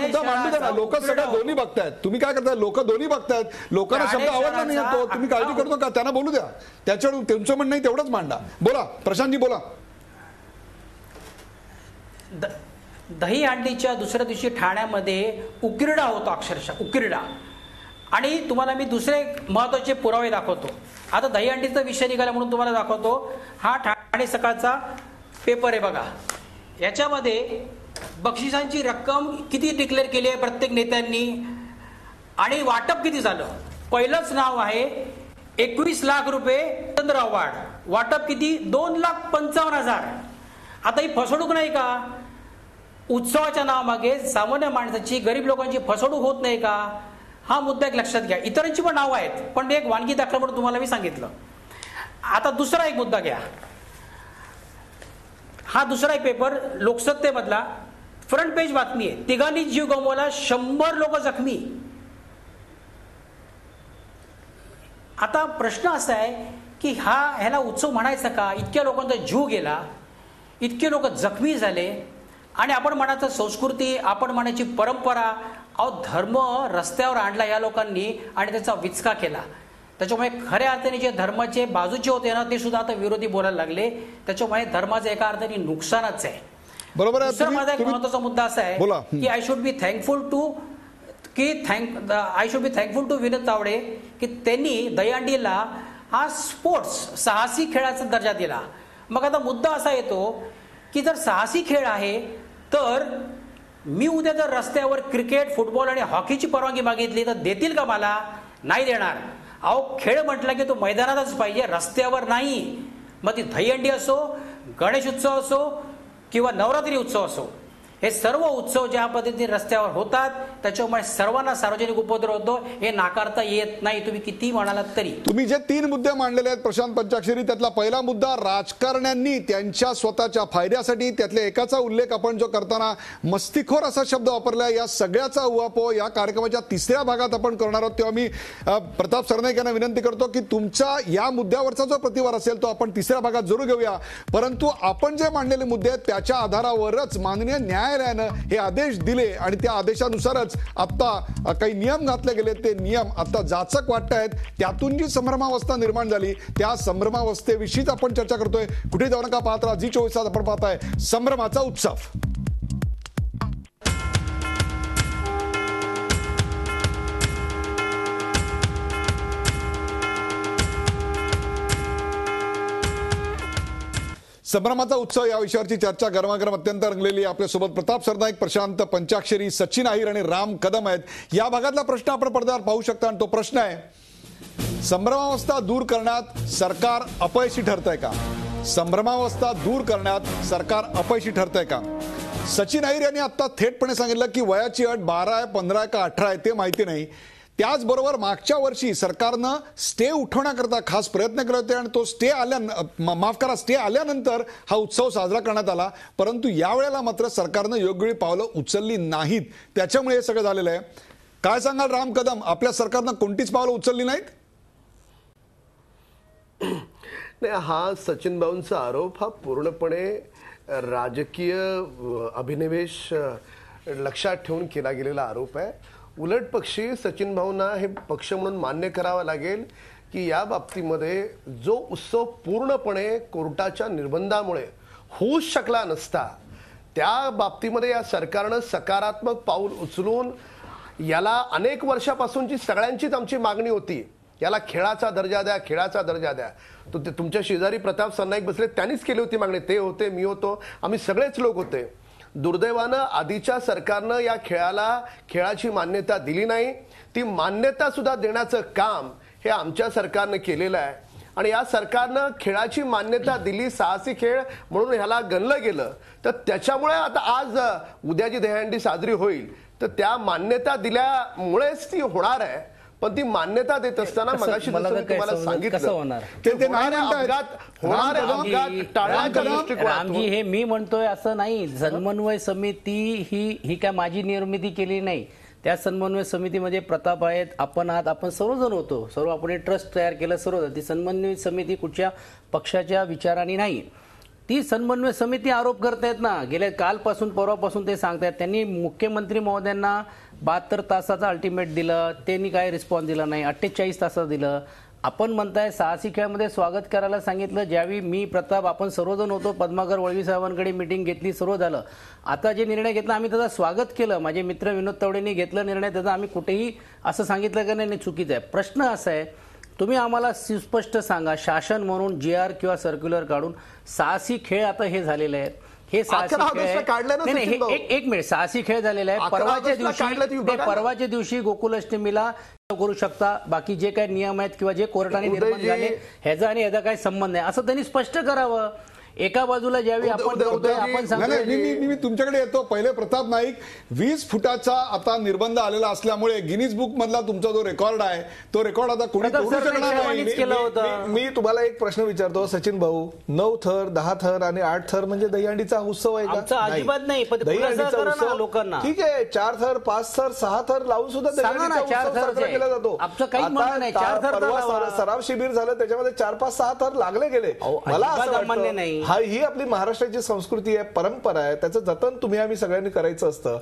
A: मुद्दा मांडू द्या. लोक सगळं दोन्ही बघतायत. तुम्ही काय करताय? लोक दोन्ही बघतायत. लोकांना शब्द आवडला नाही येतो, तुम्ही काळजी करतो का? त्यांना बोलू द्या. त्याच्यावर तुमचं म्हणणं तेवढंच मांडा. बोला प्रशांतजी, बोला.
G: दहीहंडीच्या दुसऱ्या दिवशी ठाण्यामध्ये उकिरडा होता, अक्षरशः उकिरडा. आणि तुम्हाला मी दुसरे एक महत्त्वाचे पुरावे दाखवतो. आता दहीहंडीचा विषय निघाला म्हणून तुम्हाला दाखवतो. हा ठाणे सकाळचा पेपर आहे बघा. याच्यामध्ये बक्षिसांची रक्कम किती डिक्लेअर केली आहे प्रत्येक नेत्यांनी आणि वाटप किती झालं. पहिलंच नाव आहे 21 लाख रुपये चंद्र अवॉर्ड. वाटप किती 2,55,000. आता ही फसवणूक नाही का? उत्सवाच्या नावामागे सामान्य माणसाची, गरीब लोकांची फसवणूक होत नाही का? हा मुद्दा एक लक्षात घ्या. इतरांची पण नावं आहेत, पण एक वानगी दाखला म्हणून तुम्हाला मी सांगितलं. आता दुसरा एक मुद्दा घ्या. हा दुसरा एक पेपर लोकसत्तेमधला फ्रंट पेज बातमी आहे. तिघांनी जीव गमवला, 100 लोक जखमी. आता प्रश्न असा आहे की ह्याला उत्सव म्हणायचा का? इतक्या लोकांचा जीव गेला, इतके लोक जखमी झाले आणि आपण म्हणायचं संस्कृती, आपण म्हणायची परंपरा. अहो, धर्म रस्त्यावर आणला या लोकांनी आणि त्याचा विचका केला. त्याच्यामुळे खऱ्या अर्थाने जे धर्माचे बाजूचे होते ना, ते सुद्धा आता विरोधी बोलायला लागले. त्याच्यामुळे धर्माचं एका अर्थाने नुकसानच आहे.
A: बरोबर आहे.
G: दुसरा माझा एक महत्वाचा मुद्दा असा आहे की I should be thankful to Vinod Tawde की त्यांनी दहीहंडीला हा स्पोर्ट्स, साहसी खेळाचा दर्जा दिला. मग आता मुद्दा असा येतो की जर साहसी खेळ आहे तर मी उद्या जर रस्त्यावर क्रिकेट, फुटबॉल आणि हॉकीची परवानगी मागितली तर देतील का मला? नाही देणार. अहो, खेळ म्हटलं की तो मैदानातच पाहिजे, रस्त्यावर नाही. मग ती दहीहंडी असो, गणेश उत्सव असो किंवा नवरात्री उत्सव असो, हे सर्व उत्सव ज्या पद्धतीने रस्त्यावर होतात त्याच्यामुळे सर्वांना सार्वजनिक उपद्रव होतो. हे नाकारता येत नाही, तुम्ही किती म्हणालात तरी.
A: तुम्ही जे 3 मुद्दे मांडलेले आहेत प्रशांत पंचाक्षरी, त्यातला पहिला मुद्दा राजकारण्यांनी त्यांच्या स्वतःच्या फायद्यासाठी, त्यातल्या एकाचा उल्लेख आपण जो करताना मस्तीखोर असा शब्द वापरला. या सगळ्याचा उहापोह या कार्यक्रमाच्या 3ऱ्या भागात आपण करणार आहोत. तेव्हा मी प्रताप सरनाईक यांना विनंती करतो की तुमचा या मुद्द्यावरचा जो प्रतिवाद असेल तो आपण 3ऱ्या भागात जरूर घेऊया. परंतु आपण जे मांडलेले मुद्दे आहेत त्याच्या आधारावरच माननीय न्यायालयानं हे आदेश दिले आणि त्या आदेशानुसारच आता काही नियम घातले गेले. ते नियम आता जाचक वाटत आहेत. त्यातून जी संभ्रमावस्था निर्माण झाली त्या संभ्रमावस्थेविषयीच आपण चर्चा करतोय. कुठे जाऊ नका, पाहत राहा जी24 तास. आपण पाहताय संभ्रमाचा उत्सव. संभ्रमाचा उत्सव या विषयावरची चर्चा गरमागरम अत्यंत रंगलेली. आपल्यासोबत प्रताप सरनाईक, प्रशांत पंचाक्षरी, सचिन अहिर आणि राम कदम आहेत. या भागातला प्रश्न आपण पडद्यावर पाहू शकता आणि तो प्रश्न आहे, संभ्रमावस्था दूर करण्यात सरकार अपयशी ठरतंय का? संभ्रमावस्था दूर करण्यात सरकार अपयशी ठरतंय का? सचिन अहिर यांनी आता थेटपणे सांगितलं की वयाची अट 12 आहे, 15 आहे का 18 आहे ते माहिती नाही. त्याचबरोबर मागच्या वर्षी सरकारनं स्टे उठवण्याकरता खास प्रयत्न केले होते आणि तो स्टे आल्यानंतर हा उत्सव साजरा करण्यात आला. परंतु यावेळेला मात्र सरकारनं योग्य वेळी पावलं उचलली नाहीत. त्याच्यामुळे हे सगळं झालेलं आहे. काय सांगाल राम कदम, आपल्या सरकारनं कोणतीच पावलं उचलली नाहीत?
F: नाही, हा सचिन भाऊंचा आरोप हा पूर्णपणे राजकीय अभिनिवेश लक्षात ठेवून केला गेलेला आरोप आहे. उलट पक्षी सचिन भाऊंना हे पक्ष म्हणून मान्य करावं लागेल की या बाबतीमध्ये जो उत्सव पूर्णपणे कोर्टाच्या निर्बंधामुळे होऊच शकला नसता, त्या बाबतीमध्ये या सरकारनं सकारात्मक पाऊल उचलून याला अनेक वर्षापासूनची सगळ्यांचीच आमची मागणी होती, याला खेळाचा दर्जा द्या, खेळाचा दर्जा द्या. तो तुमच्या शेजारी प्रताप सरनाईक बसले, त्यांनीच केली होती मागणी. ते होते, मी होतो, आम्ही सगळेच लोक होते. दुर्दैवानं आधीच्या सरकारनं या खेळाची मान्यता दिली नाही. ती मान्यता सुद्धा देण्याचं काम हे आमच्या सरकारनं केलेलं आहे. आणि या सरकारनं खेळाची मान्यता दिली, साहसी खेळ म्हणून ह्याला गणलं गेलं. तर त्याच्यामुळे आता आज उद्या जी दहीहंडी साजरी होईल तर त्या मान्यता दिल्यामुळेच ती होणार आहे. पण ती मान्यता देत असताना मगाशी तुम्हाला सांगितलं
E: रामजी, हे मी म्हणतोय असं नाही. समन्वय समिती ही काय माझी निर्मिती केली नाही. त्या समन्वय समितीमध्ये प्रताप आहेत, आपण आहात, आपण सर्वजण होतो. सर्व आपण ट्रस्ट तयार केलं सर्व. ती समन्वय समिती कुठच्या पक्षाच्या विचाराने नाही. ती समन्वय समिती आरोप करतायत ना, गेल्या कालपासून परवापासून ते सांगतायत. त्यांनी मुख्यमंत्री महोदयांना 72 तासाचा अल्टिमेट दिलं, त्यांनी काय रिस्पॉन्स दिला नाही. 48 तासाचं दिलं. आपण म्हणताय साहसी खेळामध्ये स्वागत करायला सांगितलं. ज्यावेळी मी प्रताप आपण सर्वजण होतो, पद्माकर वळवी साहेबांकडे मीटिंग घेतली, सर्व झालं. आता जे निर्णय घेतला आम्ही त्याचं स्वागत केलं. माझे मित्र विनोद तावडेंनी घेतलं निर्णय, त्याचा आम्ही कुठेही असं सांगितलं की नाही चुकीचं आहे. प्रश्न असा आहे, तुम्ही आम्हाला सुस्पष्ट सांगा, शासन म्हणून GR किंवा सर्क्युलर काढून साहसी खेळ आता हे झालेले आहेत. हे साहसी खेळ एक मिनिट साहसी खेळ झालेला आहे. परवाच्या दिवशी गोकुलाष्टमीला करू शकता. बाकी जे काही नियम आहेत किंवा जे कोर्टाने निर्माण झाले ह्याचा आणि ह्याचा काही संबंध नाही असं त्यांनी स्पष्ट करावं. एका बाजूला ज्यावेळी आपण
A: सांगतो मी तुमच्याकडे येतो. पहिले प्रताप नाईक, 20 फुटाचा आता निर्बंध आलेला असल्यामुळे गिनीज बुक मधला तुमचा जो रेकॉर्ड आहे तो रेकॉर्ड आता कोणी तोडू शकणार नाही.
D: मी तुम्हाला एक प्रश्न विचारतो सचिन भाऊ, 9 थर 10 थर आणि 8 थर म्हणजे दहीहंडीचा उत्सव आहे का?
E: अजिबात नाही.
D: दहीहंडीचा उत्सव
E: लोकांना
D: ठीक आहे, 4 थर 5 थर 6 थर लावून सुद्धा दहीहंडीचा उत्सव साजरा केला जातो. सराव शिबिर झालं, त्याच्यामध्ये 4 5 6 थर लागले गेले. मला असं वाटतं नाही, ही आपली महाराष्ट्राची संस्कृती आहे, परंपरा आहे, त्याचं जतन तुम्ही आम्ही सगळ्यांनी करायचं असतं.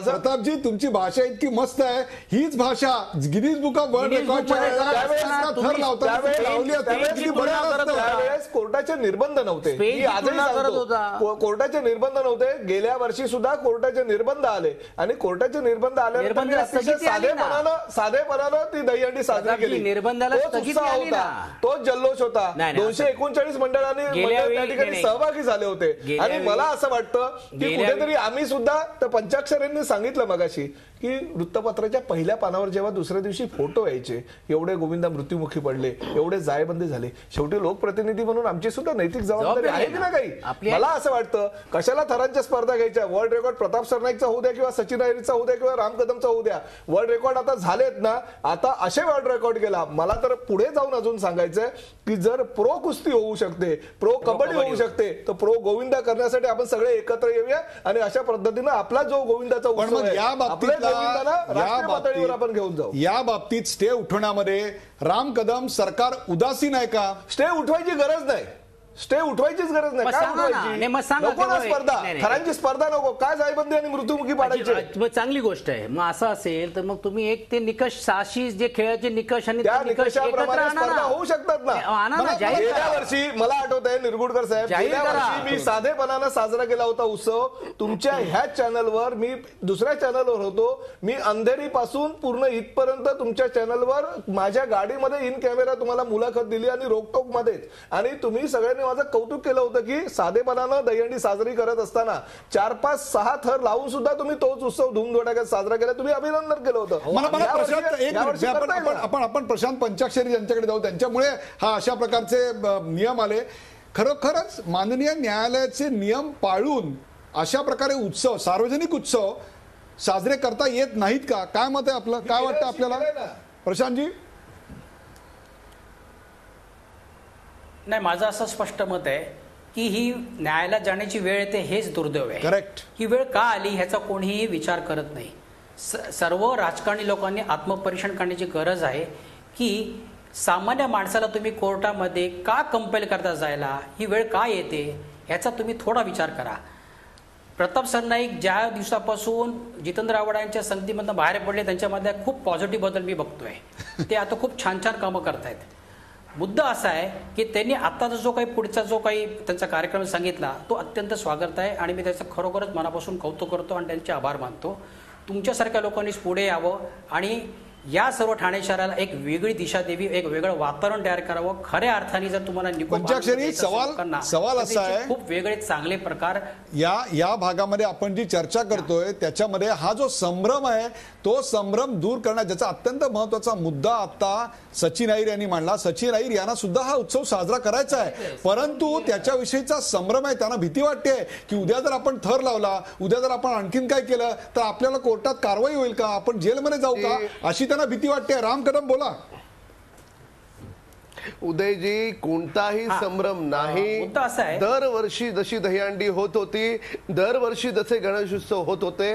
A: प्रतापजी तुमची भाषा इतकी मस्त आहे, हीच भाषा गिनीज बुक ऑफ वर्ल्ड रेकॉर्डच्या
D: त्यावेळेस कोर्टाचे निर्बंध नव्हते. कोर्टाचे निर्बंध नव्हते. गेल्या वर्षी सुद्धा कोर्टाचे निर्बंध आले आणि कोर्टाचे निर्बंध आल्यानंतर साधेपणानं ती दहीहंडी साजरी केली. तोच जल्लोष होता. 239 मंडळांनी त्या ठिकाणी सहभागी झाले होते. आणि मला असं वाटतं की कुठेतरी आम्ही सुद्धा त्या पंचाक्षऱ्यांनी सांगितलं मगाशी की वृत्तपत्राच्या पहिल्या पानावर जेव्हा दुसऱ्या दिवशी फोटो यायचे, एवढे गोविंदा मृत्युमुखी पडले, एवढे जायबंदी झाले, शेवटी लोकप्रतिनिधी म्हणून आमची सुद्धा नैतिक जबाबदारी आहे की ना काही. मला असं वाटतं कशाला थरांच्या स्पर्धा घ्यायच्या. वर्ल्ड रेकॉर्ड प्रताप सरनाईकचा होऊ द्या किंवा सचिन अहिरचा होऊ द्या किंवा राम कदमचा होऊ द्या, वर्ल्ड रेकॉर्ड आता झालेत ना. आता असे वर्ल्ड रेकॉर्ड गेला. मला तर पुढे जाऊन अजून सांगायचंय की जर प्रो कुस्ती होऊ शकते, प्रो कबड्डी होऊ शकते, तर प्रो गोविंदा करण्यासाठी आपण सगळे एकत्र येऊया आणि अशा पद्धतीनं आपला जो गोविंदाचा उत्सव आहे आपण घेऊन जाऊ.
A: या बाबतीत स्टे उठवण्यामध्ये राम कदम सरकार उदासीन आहे का?
D: स्टे उठवायची गरज नाही. स्टे उठवायचीच गरज नाही. काय उठवायची स्पर्धा, थरांची स्पर्धा नको. काय जायबंदी आणि मृत्युमुखी पाडायची
E: चांगली गोष्ट आहे. मग असं असेल तर मग तुम्ही एक ते निकष साहसी जे खेळाचे निकष आणि
D: त्या निकषाप्रमाणे स्पर्धा होऊ शकतात ना. गेल्या वर्षी मला आठवत आहे निरगुडकर साहेब, गेल्या वर्षी मी साधेपणानं साजरा केला होता उत्सव. तुमच्या ह्याच चॅनलवर, मी दुसऱ्या चॅनलवर होतो, मी अंधेरी पासून पूर्ण इथपर्यंत तुमच्या चॅनलवर माझ्या गाडीमध्ये इन कॅमेरा तुम्हाला मुलाखत दिली आणि रोकटोक मध्येच. आणि तुम्ही सगळ्यांनी माझं कौतुक केलं होतं की साधेपणानं दहीहंडी साजरी करत असताना 4 5 6 थर लावून सुद्धा तुम्ही तोच उत्सव धूमधडाक्यात साजरा केला. तुम्ही अभिनंदन केलं होतं.
A: आपण प्रशांत पंचाक्षरी यांच्याकडे जाऊ. त्यांच्यामुळे हा अशा प्रकारचे नियम आले. खरोखरच माननीय न्यायालयाचे नियम पाळून अशा प्रकारे उत्सव, सार्वजनिक उत्सव साजरे करता येत नाहीत का? काय मत आहे आपलं? काय वाटतं आपल्याला प्रशांतजी?
G: नाही, माझं असं स्पष्ट मत आहे की ही न्यायालयात जाण्याची वेळ येते हेच दुर्दैव आहे.
A: करेक्ट.
G: ही वेळ का आली ह्याचा कोणीही विचार करत नाही. सर्व राजकारणी लोकांनी आत्मपरीक्षण करण्याची गरज आहे की सामान्य माणसाला तुम्ही कोर्टामध्ये का कंपेल करता जायला, ही वेळ का येते ह्याचा तुम्ही थोडा विचार करा. प्रताप सरनाईक ज्या दिवसापासून जितेंद्र आव्हाडांच्या संगतीमधून बाहेर पडले त्यांच्यामध्ये खूप पॉझिटिव्ह बदल मी बघतोय. ते आता खूप छान छान कामं करतायत. मुद्दा असा आहे की त्यांनी आत्ताचा जो काही पुढचा जो काही त्यांचा कार्यक्रम सांगितला तो अत्यंत स्वागत आहे आणि मी त्याचं खरोखरच मनापासून कौतुक करतो आणि त्यांचे आभार मानतो. तुमच्यासारख्या लोकांनीच पुढे यावं आणि या सर्व ठाणे शहराला एक वेगळी दिशा द्यावी, एक वेगळं वातावरण तयार करावं. खऱ्या अर्थाने जर तुम्हाला
A: सवाल असा आहे,
G: खूप वेगळे चांगले प्रकार
A: या भागामध्ये आपण जी चर्चा करतोय त्याच्यामध्ये हा जो संभ्रम आहे तो संभ्रम दूर करण्यात ज्याचा अत्यंत महत्वाचा मुद्दा आता सचिन अहिर यांनी मांडला. सचिन अहिर यांना सुद्धा हा उत्सव साजरा करायचा आहे, परंतु त्याच्याविषयीचा संभ्रम आहे. त्यांना भीती वाटते की उद्या जर आपण थर लावला, उद्या जर आपण आणखीन काय केलं तर आपल्याला कोर्टात कारवाई होईल का, आपण जेलमध्ये जाऊ का, अशी त्यांना भीती वाटते. राम कदम बोला.
F: उदयजी, कोणताही संभ्रम नाही. दरवर्षी जशी दहीहंडी होत होती, दरवर्षी जसे गणेशोत्सव होत होते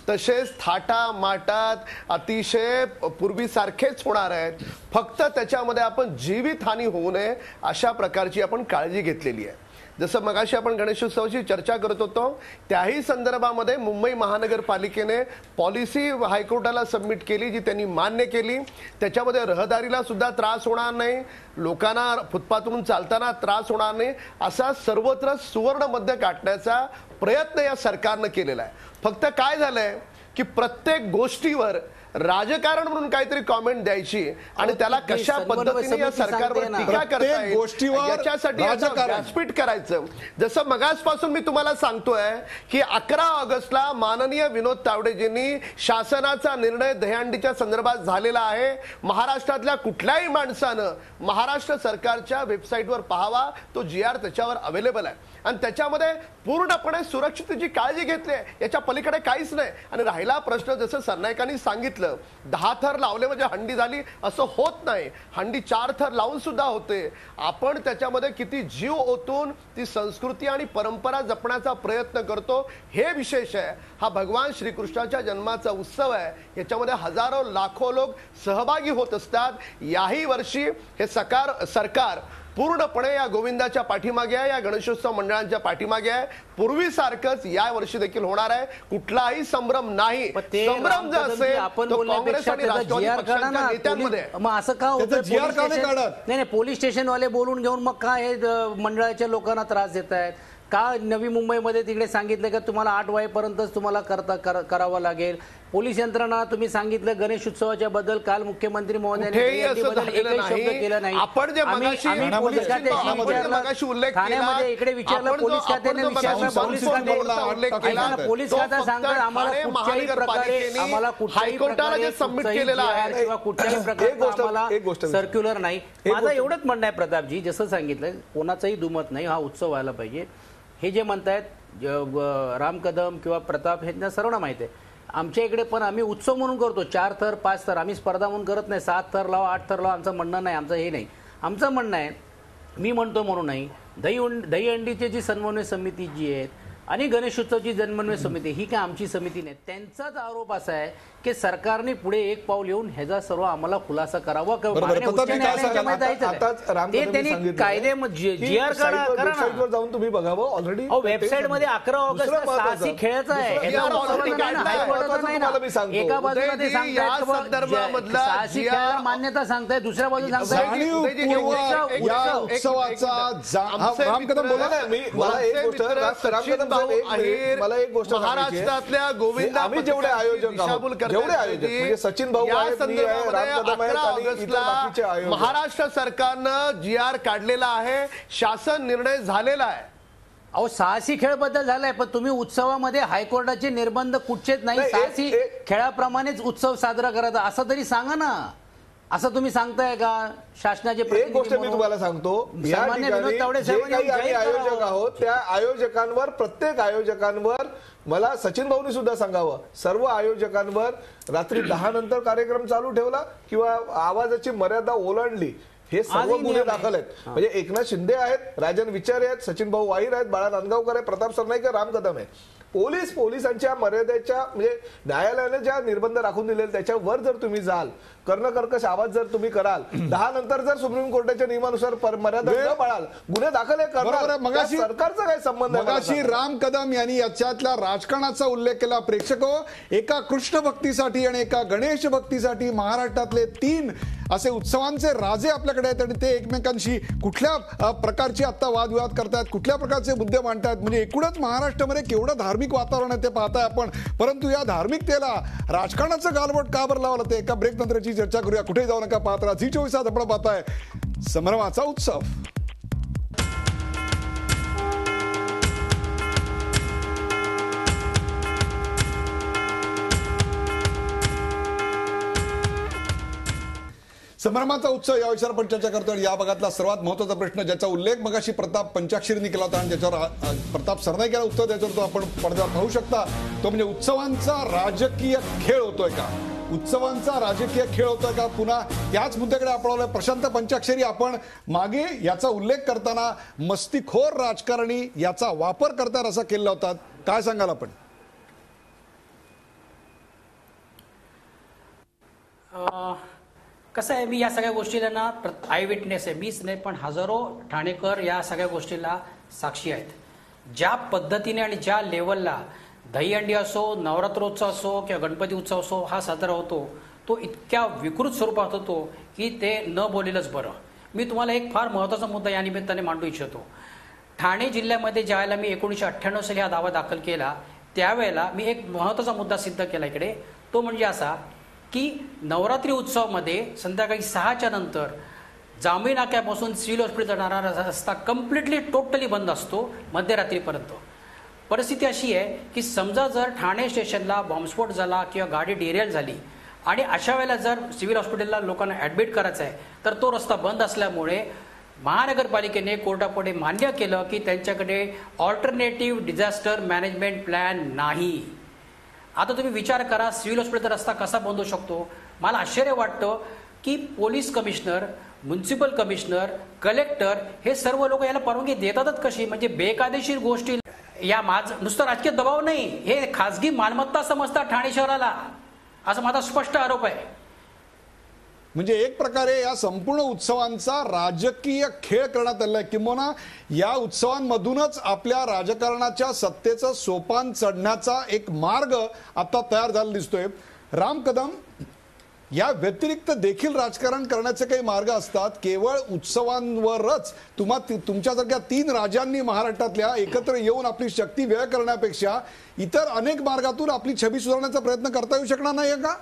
F: तसेच थाटामाटात अतिशय पूर्वीसारखेच होणार आहेत. फक्त त्याच्यामध्ये आपण जीवितहानी होऊ नये अशा प्रकारची आपण काळजी घेतलेली आहे. जसं मगाशी आपण गणेशोत्सवाची चर्चा करत होतो त्याही संदर्भामध्ये मुंबई महानगरपालिकेने पॉलिसी हायकोर्टाला सबमिट केली, जी त्यांनी मान्य केली. त्याच्यामध्ये रहदारीला सुद्धा त्रास होणार नाही, लोकांना फुटपाथवरून चालताना त्रास होणार नाही, असा सर्वत्र सुवर्ण मध्य गाठण्याचा प्रयत्न या सरकारनं केलेला आहे. फक्त काय झालंय की प्रत्येक गोष्टीवर राजकारण म्हणून काहीतरी कॉमेंट द्यायची आणि त्याला कशा पद्धतीने या सरकारवर टीका करता येईल याच्यासाठी व्यासपीठ करायचं. जसं मगासपासून मी तुम्हाला सांगतोय की 11 ऑगस्टला माननीय विनोद तावडेजींनी शासनाचा निर्णय दहीहंडीच्या संदर्भात झालेला आहे. महाराष्ट्रातल्या कुठल्याही माणसानं महाराष्ट्र सरकारच्या वेबसाईटवर पाहावा, तो GR त्याच्यावर अवेलेबल आहे आणि त्याच्यामध्ये पूर्णपणे सुरक्षिततेची काळजी घेतली आहे. याच्या पलीकडे काहीच नाही. आणि राहिला प्रश्न, जसं सरनाईकांनी सांगितलं 10 थर लावले म्हणजे हंडी झाली असं होत नाही. हंडी 4 थर लावून सुद्धा होते. आपण त्याच्यामध्ये किती जीव ओतून ती संस्कृती आणि परंपरा जपण्याचा प्रयत्न करतो हे विशेष आहे. हा भगवान श्रीकृष्णाच्या जन्माचा उत्सव आहे. याच्यामध्ये हजारो लाखो लोक सहभागी होत असतात. याही वर्षी हे सरकार पूर्णपणे या गोविंदाच्या पाठीमागे आहे, या गणेशोत्सव मंडळांच्या पाठीमागे आहे. पूर्वीसारखंच या वर्षी देखील होणार आहे. कुठलाही संभ्रम नाही. संभ्रम जर असेल तो काँग्रेस आणि राष्ट्रवादी पक्षांच्या नेत्यांमध्ये.
E: मग असं का होतं? नाही, पोलीस स्टेशनवाले बोलून घेऊन मग काय हे मंडळाच्या लोकांना त्रास देत आहेत का? नवी मुंबईमध्ये तिकडे सांगितलं का तुम्हाला 8 वाजेपर्यंतच तुम्हाला करावं लागेल. पोलीस यंत्रणा तुम्ही सांगितलं गणेश उत्सवाच्या बद्दल काल मुख्यमंत्री महोदयांनी एकही शब्द केला नाही.
F: आपण जे
E: आम्ही पोलीस खात्याशी विचारलं, ठाण्यामध्ये इकडे विचारलं, पोलीस खात्याने विचारलं, पोलीस खात्या सांगतात आम्हाला कुठच्याही प्रकारे
F: सबमिट केलेला आहे
E: किंवा कुठल्याही प्रकारचा आम्हाला सर्क्युलर नाही. माझं एवढंच म्हणणं आहे प्रतापजी, जसं सांगितलं कोणाचंही दुमत नाही, हा उत्सव व्हायला पाहिजे. हे जे म्हणतायत राम कदम किंवा प्रताप हे सर्वांना माहिती आहे. आमच्या इकडे पण आम्ही उत्सव म्हणून करतो 4 थर 5 थर, आम्ही स्पर्धा म्हणून करत नाही. 7 थर लावा 8 थर लावा, आमचं म्हणणं नाही, आमचं हे नाही. आमचं म्हणणं आहे, मी म्हणतो म्हणून नाही, दहीहंडीची जी समन्वय समिती जी आहेत आणि गणेशोत्सवची समन्वय समिती ही काय आमची समिती नाही. त्यांचाच आरोप असा आहे की सरकारने पुढे एक पाऊल येऊन ह्याचा सर्व आम्हाला खुलासा करावा. कायदे GR
D: जाऊन तुम्ही बघावं. ऑलरेडी
E: वेबसाईट मध्ये 11 ऑगस्ट साहसी खेळायचं आहे. एका बाजूला ते सांगतात साहसी खेळाला मान्यता सांगताय, दुसऱ्या बाजूला सांगताय
A: या उत्सवाचा रामकदम बोला ना.
D: मला एक गोष्ट
F: महाराष्ट्रातल्या गोविंद
D: आम्ही जेवढे आयोजक म्हणजे सचिन भाऊ
F: महाराष्ट्र सरकारनं GR काढलेला आहे, शासन निर्णय झालेला आहे.
E: अहो साहसी खेळ बद्दल झालाय, पण तुम्ही उत्सवामध्ये हायकोर्टाचे निर्बंध कुठचेच नाही. साहसी खेळाप्रमाणेच उत्सव साजरा करायचा असं तरी सांगा ना. असं तुम्ही सांगताय का? शासनाचे
D: एक गोष्ट मी तुम्हाला सांगतो, या ठिकाणी जे काही आम्ही आयोजक आहोत त्या आयोजकांवर, प्रत्येक आयोजकांवर मला सचिन भाऊनी सुद्धा सांगावं, सर्व आयोजकांवर रात्री 10 नंतर कार्यक्रम चालू ठेवला किंवा आवाजाची मर्यादा ओलांडली, हे सर्व गुन्हे दाखल आहेत. म्हणजे एकनाथ शिंदे आहेत, राजन विचारे आहेत, सचिन भाऊ वाहीर आहेत, बाळा नांदगावकर आहे, प्रताप सरनाईक, राम कदम आहे. पोलिसांच्या मर्यादेच्या म्हणजे न्यायालयाने ज्या निर्बंध राखून दिलेले त्याच्यावर जर तुम्ही जाल, कर्णकर्कश आवाज जर तुम्ही कराल, 10 नंतर जर सुप्रीम कोर्टाच्या नियमानुसार मर्यादा न पाळाल, गुन्हे दाखल करणार.
A: मगाशी
D: सरकारचा काय संबंध आहे?
A: मगाशी राम कदम यांनी याच्यातल्या राजकारणाचा उल्लेख केला. प्रेक्षको, एका कृष्ण भक्तीसाठी आणि एका गणेश भक्तीसाठी महाराष्ट्रातले 3 असे उत्सवांचे राजे आपल्याकडे आहेत आणि ते एकमेकांशी कुठल्या प्रकारचे आता वादविवाद करतायत, कुठल्या प्रकारचे मुद्दे मांडतायत. म्हणजे एकूणच महाराष्ट्रामध्ये केवढं धार्मिक वातावरण आहे ते पाहताय आपण. परंतु या धार्मिकतेला राजकारणाचं गालबोट का बरं लावलं ते एका ब्रेक नंतरची चर्चा करूया. कुठे जाऊ नका, पाहत राहा झी24 आपण पाहताय संभ्रमाचा उत्सव. संभ्रमाचा उत्सव या विषयावर आपण चर्चा करतो. आणि या भागातला सर्वात महत्वाचा प्रश्न, ज्याचा उल्लेख मगाशी प्रताप पंचाक्षरींनी केला होता आणि ज्याच्यावर प्रताप सरनाईक यांना उत्तर त्याच्यावर तो आपण पडद्यावर पाहू शकता, तो म्हणजे उत्सवांचा राजकीय खेळ होतोय का? उत्सवांचा राजकीय खेळ होतोय का? पुन्हा त्याच मुद्द्याकडे आपण आलोय. प्रशांत पंचाक्षरी, आपण मागे याचा उल्लेख करताना मस्तीखोर राजकारणी याचा वापर करतात असा केला होता, काय सांगाल आपण?
G: कसं आहे, मी या सगळ्या गोष्टीला ना आय विटनेस आहे, मीच नाही पण हजारो ठाणेकर या सगळ्या गोष्टीला साक्षी आहेत. ज्या पद्धतीने आणि ज्या लेवलला दहीहंडी असो, नवरात्रोत्सव असो किंवा गणपती उत्सव असो हा साजरा होतो, तो इतक्या विकृत स्वरूपात होतो की ते न बोलेलंच बरं. मी तुम्हाला एक फार महत्त्वाचा मुद्दा या निमित्ताने मांडू इच्छितो. ठाणे जिल्ह्यामध्ये ज्यावेळेला मी 1998 साली हा दावा दाखल केला, त्यावेळेला मी एक महत्त्वाचा मुद्दा सिद्ध केला इकडे. तो म्हणजे असा की नवरात्री उत्सवामध्ये संध्याकाळी 6च्या नंतर जांभई नाक्यापासून सिव्हिल हॉस्पिटल जाणारा रस्ता कम्प्लिटली टोटली बंद असतो मध्यरात्रीपर्यंत. परिस्थिती अशी आहे की समजा जर ठाणे स्टेशनला बॉम्बस्फोट झाला किंवा गाडी डिरेल झाली आणि अशा वेळेला जर सिव्हिल हॉस्पिटलला लोकांना ॲडमिट करायचं आहे तर तो रस्ता बंद असल्यामुळे महानगरपालिकेने कोर्टापुढे मान्य केलं की त्यांच्याकडे ऑल्टरनेटिव्ह डिझास्टर मॅनेजमेंट प्लॅन नाही. आता तुम्ही विचार करा, सिव्हिल हॉस्पिटलचा रस्ता कसा बंद होऊ शकतो. मला आश्चर्य वाटतं की police commissioner, municipal commissioner, collector हे सर्व लोक याला परवानगी देतातच कशी. म्हणजे बेकायदेशीर गोष्टी या नुसतं राजकीय दबाव नाही, हे खासगी मालमत्ता समजतात ठाणे शहराला, असा माझा स्पष्ट आरोप आहे.
A: म्हणजे एक प्रकारे या संपूर्ण उत्सवांचा राजकीय खेळ करण्यात आलाय, किंवा या उत्सवांमधूनच आपल्या राजकारणाच्या सत्तेचं सोपान चढण्याचा एक मार्ग आता तयार झाला दिसतोय. राम कदम, या व्यतिरिक्त देखील राजकारण करण्याचे काही मार्ग असतात. केवळ उत्सवांवरच तुमच्यासारख्या 3 राजांनी महाराष्ट्रातल्या एकत्र येऊन आपली शक्ती व्यय करण्यापेक्षा इतर अनेक मार्गातून आपली छबी सुधारण्याचा प्रयत्न करता येऊ शकणार नाही का?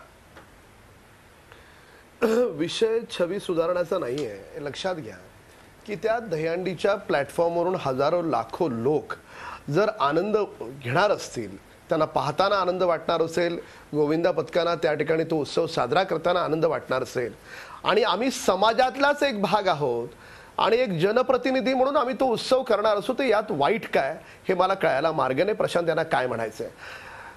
F: विषय छबी सुधारण्याचा नाही आहे. लक्षात घ्या की त्या दहीहंडीच्या प्लॅटफॉर्मवरून हजारो लाखो लोक जर आनंद घेणार असतील, त्यांना पाहताना आनंद वाटणार असेल, गोविंदा पथकांना त्या ठिकाणी तो उत्सव साजरा करताना आनंद वाटणार असेल, आणि आम्ही समाजातलाच एक भाग आहोत आणि एक जनप्रतिनिधी म्हणून आम्ही तो उत्सव करणार असू, तर यात वाईट काय हे मला कळायला मार्ग नाही. प्रशांत यांना काय म्हणायचंय?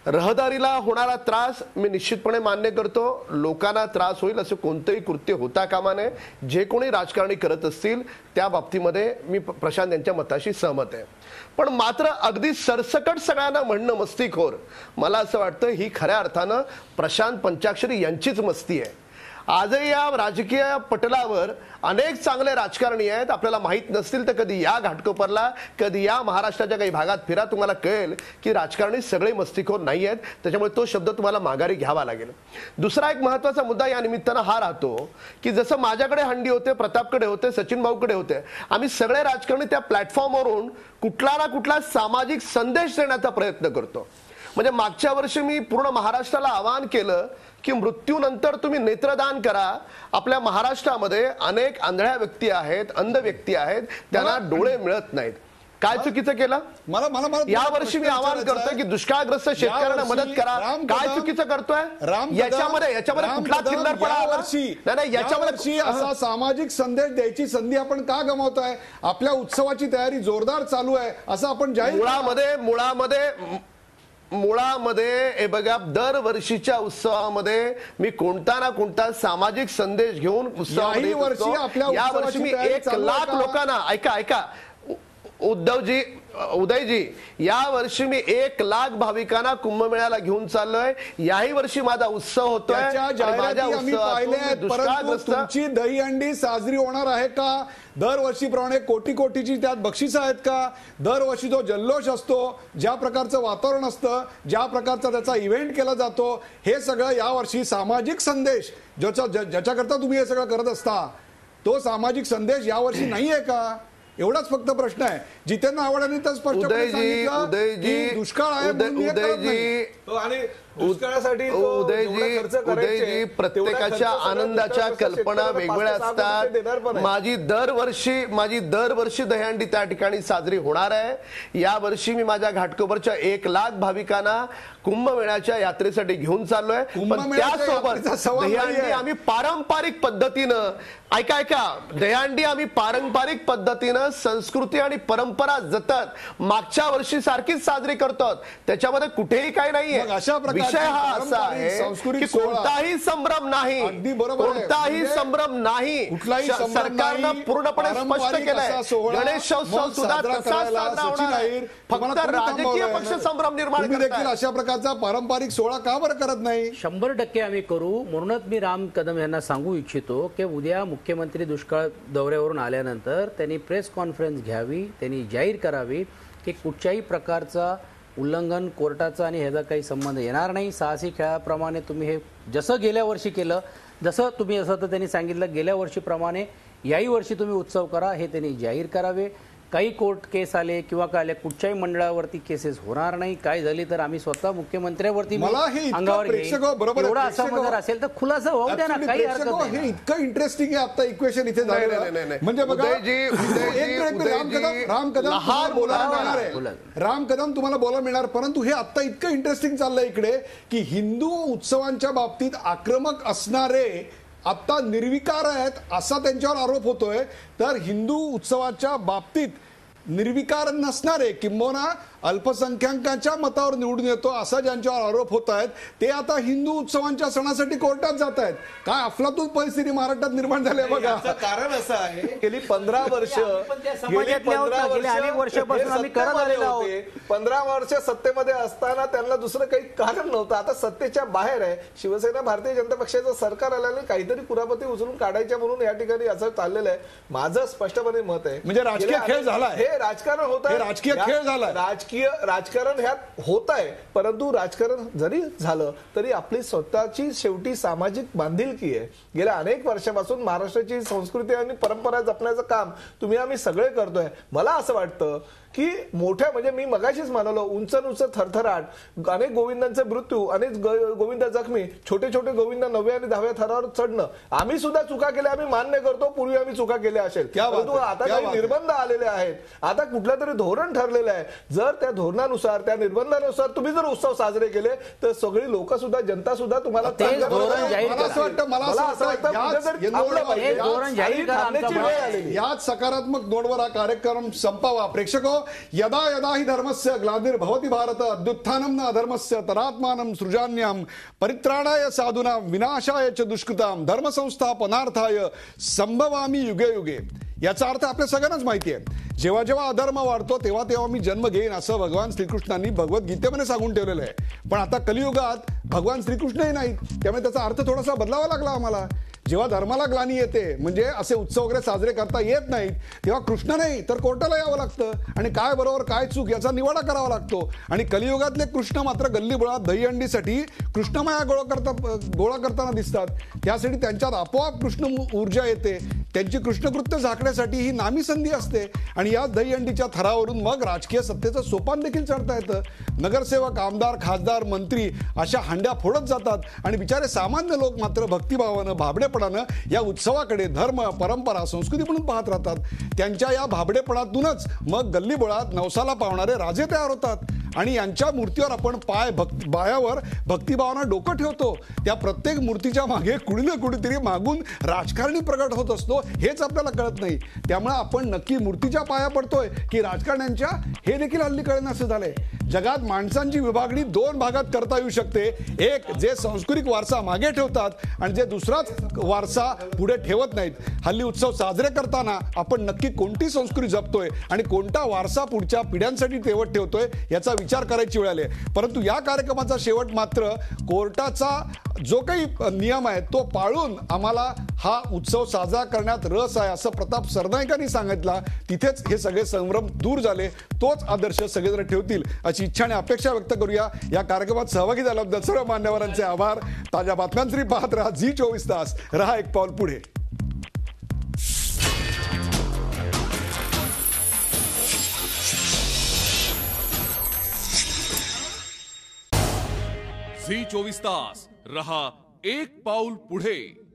F: रहदारीला होणारा त्रास मी निश्चितपणे मान्य करतो. लोकांना त्रास होईल असं कोणतंही कृत्य होता कामा नये. जे कोणी राजकारणी करत असतील त्या बाबतीमध्ये मी प्रशांत यांच्या मताशी सहमत आहे. पण मात्र अगदी सरसकट सगळ्यांना म्हणणं मस्तीखोर, मला असं वाटतं ही खऱ्या अर्थानं प्रशांत पंचाक्षरी यांचीच मस्ती आहे. आजही या राजकीय पटलावर अनेक चांगले राजकारणी आहेत. आपल्याला माहीत नसतील तर कधी या घाटकोपरला, कधी या महाराष्ट्राच्या काही भागात फिरा, तुम्हाला कळेल की राजकारणी सगळे मस्तीखोर नाही आहेत. त्याच्यामुळे तो शब्द तुम्हाला माघारी घ्यावा लागेल. दुसरा एक महत्त्वाचा मुद्दा या निमित्तानं हा राहतो की जसं माझ्याकडे हंडी होते, प्रतापकडे होते, सचिन भाऊकडे होते, आम्ही सगळे राजकारणी त्या प्लॅटफॉर्मवरून कुठला ना कुठला सामाजिक संदेश देण्याचा प्रयत्न करतो. म्हणजे मागच्या वर्षी मी पूर्ण महाराष्ट्राला आवाहन केलं की मृत्यूनंतर तुम्ही नेत्रदान करा. आपल्या महाराष्ट्रामध्ये अनेक आंधळ्या व्यक्ती आहेत, अंध व्यक्ती आहेत, त्यांना डोळे मिळत नाहीत. काय चुकीचं केलं? या वर्षी मी आवाहन करतोय की दुष्काळग्रस्त शेतकऱ्यांना मदत करा. काय चुकीचं करतोय? याच्यामध्ये कुठला चिल्लरपणा? नाही, याच्यामध्ये
A: असा सामाजिक संदेश द्यायची संधी आपण का गमावतोय? आपल्या उत्सवाची तयारी जोरदार चालू आहे असं आपण जाहीर
F: मुळामध्ये हे बघा, दरवर्षीच्या उत्सवामध्ये मी कोणता ना कोणता सामाजिक संदेश घेऊन उत्सवामध्ये या वर्षी मी 1 लाख लोकांना ऐका उदयजी, या वर्षी मी 1 लाख भाविकांना कुंभमेळ्याला घेऊन चाललोय. याही वर्षी माझा उत्सव होतोय.
A: तुमची दहीहंडी साजरी होणार आहे का? दरवर्षीप्रमाणे कोटी कोटीची त्यात बक्षिसं आहेत का? दरवर्षी जो जल्लोष असतो, ज्या प्रकारचं वातावरण असतं, ज्या प्रकारचा त्याचा इव्हेंट केला जातो, हे सगळं यावर्षी सामाजिक संदेश ज्याच्याकरता तुम्ही हे सगळं करत असता, तो सामाजिक संदेश यावर्षी नाहीये का? एवढाच फक्त प्रश्न आहे. जितेंद्र आव्हाडांनी तर स्पष्टपणे सांगितलं की दुष्काळ आहे म्हणून हे करत नाही.
D: आणि दुष्काळासाठी
F: उदयजी, प्रत्येकाच्या आनंदाच्या कल्पना वेगवेगळ्या असतात. माझी दरवर्षी दहीहंडी त्या ठिकाणी साजरी होणार आहे. यावर्षी मी माझ्या घाटकोपरच्या 1 लाख भाविकांना कुंभमेळ्याच्या यात्रेसाठी घेऊन चाललोय. पण त्यासोबत दहीहंडी आम्ही पारंपरिक पद्धतीनं दहीहंडी आम्ही पारंपरिक पद्धतीनं संस्कृती आणि परंपरा जतत मागच्या वर्षी सारखीच साजरी करतो. त्याच्यामध्ये कुठेही काही नाहीये. विषय हा असा आहे की कोणताही संभ्रम नाही, कोणताही संभ्रम नाही. सरकारनं पूर्णपणे स्पष्ट केलंय गणेशोत्सव सुद्धा तसाच साजरा होणार आहे. फक्त राजकीय पक्ष संभ्रम निर्माण
A: देखील अशा प्रकारचा पारंपरिक सोहळा का बरं करत नाही?
E: 100% आम्ही करू. म्हणूनच मी राम कदम यांना सांगू इच्छितो की उद्या मुख्यमंत्री दुष्काळ दौऱ्यावरून आल्यानंतर त्यांनी प्रेस कॉन्फरन्स घ्यावी, त्यांनी जाहीर करावी की कुठच्याही प्रकारचा उल्लंघन कोर्टाचा आणि ह्याचा काही संबंध येणार नाही. साहसी खेळाप्रमाणे तुम्ही हे जसं गेल्या वर्षी केलं, जसं तुम्ही असं तर त्यांनी सांगितलं गेल्या वर्षीप्रमाणे याही वर्षी तुम्ही उत्सव करा, हे त्यांनी जाहीर करावे. काही कोर्ट केस आले किंवा काय आले, कुठच्याही मंडळावरती केसेस होणार नाही. काय झाली तर आम्ही स्वतः मुख्यमंत्र्यावरती
A: मला हे इतकं
E: अंगावर घेईन.
A: प्रेक्षक बरोबर आहे,
E: एवढा असा
A: प्रेक्षक
E: जर असेल तर खुलासा होऊ द्या ना, काही हरकत नाही.
A: हे इतकं इंटरेस्टिंग आहे आता इक्वेशन इथे
F: नाही,
A: झालेलं.
F: नाही.
A: म्हणजे बघा,
F: उदयजी,
A: राम कदम
F: लहान
A: बोलायला
F: मुलांना
A: मिळणार आहे. राम कदम तुम्हाला बोलायला मिळणार, परंतु हे आता इतकं इंटरेस्टिंग चाललंय इकडे की हिंदू उत्सवांच्या बाबतीत आक्रमक असणारे आता निर्विकार आहेत असा त्यांच्यावर आरोप होतोय. तर हिंदू उत्सवाच्या बाबतीत निर्विकार नसणारे किंबहुना अल्पसंख्याकांच्या मतावर निवडून येतो असा ज्यांच्यावर आरोप होत आहेत ते आता हिंदू उत्सवांच्या सणासाठी कोर्टात जात आहेत. काय अफलातून परिस्थिती महाराष्ट्रात निर्माण झाली आहे बघा.
D: कारण असं आहे, गेली 15 वर्ष
E: समाजातले आहोत ना, गेली अनेक वर्षापासून आम्ही करत आलेलो आहोत.
D: 15 वर्ष सत्तेमध्ये असताना त्यांना दुसरं काही कारण नव्हतं. आता सत्तेच्या बाहेर आहे. शिवसेना भारतीय जनता पक्षाचं सरकार आल्याने काहीतरी कुरापती उचलून काढायच्या म्हणून या ठिकाणी असं चाललेलं आहे. माझं स्पष्टपणे मत आहे
A: म्हणजे राजकीय खेळ झालाय,
D: हे राजकारण होत आहे,
A: राजकीय खेळ झालाय,
D: राजकारण ह्यात होत आहे. परंतु राजकारण जरी झालं तरी आपली स्वतःची शेवटी सामाजिक बांधिलकी आहे. गेल्या अनेक वर्षापासून महाराष्ट्राची संस्कृती आणि परंपरा जपण्याचं काम तुम्ही आम्ही सगळे करतोय. मला असं वाटतं की मोठ्या म्हणजे मी मगाशीच म्हणालो उंच उंच थरथराट, अनेक गोविंदांचे मृत्यू, अनेक गोविंद जखमी, छोटे छोटे गोविंद 9व्या आणि 10व्या थरावर चढणं, आम्ही सुद्धा चुका केल्या, आम्ही मान्य करतो. पूर्वी आम्ही चुका केल्या असेल, परंतु आता काही निर्बंध आलेले आहेत. आता कुठलं तरी धोरण ठरलेलं आहे. जर त्या धोरणानुसार त्या निर्बंधानुसार तुम्ही जर उत्सव साजरे केले तर सगळी लोक सुद्धा जनता सुद्धा तुम्हाला
A: याच सकारात्मक नोटवर हा कार्यक्रम संपावा. प्रेक्षको, यदा यदा हि धर्मस्य ग्लानिर्भवति भारत अद्युत्थानं न अधर्मस्य तदात्मानं सृजान्याम परित्राणाय साधूनां विनाशाय च दुष्कृतां धर्मसंस्थापनार्थाय संभवामी युगे युगे. याचा अर्थ आपल्या सगळ्यांनाच माहिती आहे. जेव्हा जेव्हा अधर्म वाढतो तेव्हा तेव्हा मी जन्म घेईन असं भगवान श्रीकृष्णांनी भगवद्गीतेमध्ये सांगून ठेवलेलं आहे. पण आता कलियुगात भगवान श्रीकृष्णही नाहीत, त्यामुळे त्याचा अर्थ थोडासा बदलावा लागला आम्हाला. जेव्हा धर्माला ग्लानी येते म्हणजे असे उत्सव वगैरे साजरे करता येत नाहीत तेव्हा कृष्ण नाही तर कोर्टाला यावं लागतं आणि काय बरोबर काय चूक याचा निवाडा करावा लागतो. आणि कलियुगातले कृष्ण मात्र गल्लीबोळात दहीहंडीसाठी कृष्णमाया गोळा करताना दिसतात. त्यासाठी त्यांच्यात आपोआप कृष्ण ऊर्जा येते. त्यांची कृष्णकृत्य झाकण्यासाठी ही नामी संधी असते आणि या दहीहंडीच्या थरावरून मग राजकीय सत्तेचं सोपान देखील चढता येतं. नगरसेवक, आमदार, खासदार, मंत्री अशा हंड्या फोडत जातात आणि बिचारे सामान्य लोक मात्र भक्तिभावानं भाबडेपणानं या उत्सवाकडे धर्म, परंपरा, संस्कृती म्हणून पाहत राहतात. त्यांच्या या भाबडेपणातूनच मग गल्लीबोळात नवसाला पावणारे राजे तयार होतात आणि यांच्या मूर्तीवर आपण पायावर भक्तिभावानं डोकं ठेवतो. त्या प्रत्येक मूर्तीच्या मागे कुणी ना कुणीतरी मागून राजकारणी प्रगट होत असतो हेच आपल्याला कळत नाही. त्यामुळे आपण नक्की मूर्तीच्या पाया पडतोय की राजकारण्यांच्या हे देखील हल्ली कळेनासं झालंय. जगात माणसांची विभागणी 2 भागात करता येऊ शकते. एक जे सांस्कृतिक वारसा मागे ठेवतात आणि जे दुसराच वारसा पुढे ठेवत नाहीत. हल्ली उत्सव साजरे करताना आपण नक्की कोणती संस्कृती जपतोय आणि कोणता वारसा पुढच्या पिढ्यांसाठी तेवत ठेवतोय याचा विचार करायची वेळ आली. परंतु या कार्यक्रमाचा शेवट मात्र कोर्टाचा जो काही नियम आहे तो पाळून आम्हाला हा उत्सव साजरा करण्यात रस आहे असं प्रताप सरनाईकांनी सांगितला. तिथेच हे सगळे संभ्रम दूर झाले. तोच आदर्श सगळेजण ठेवतील अशी इच्छा आणि अपेक्षा व्यक्त करूया. या कार्यक्रमात सहभागी झाल्याबद्दल सर्व मान्यवरांचे आभार. ताज्या बातम्यांसाठी पाहत रहा झी 24 तास. रहा एक पाऊल पुढे.
H: झी 24 तास रहा एक पाऊल पुढे.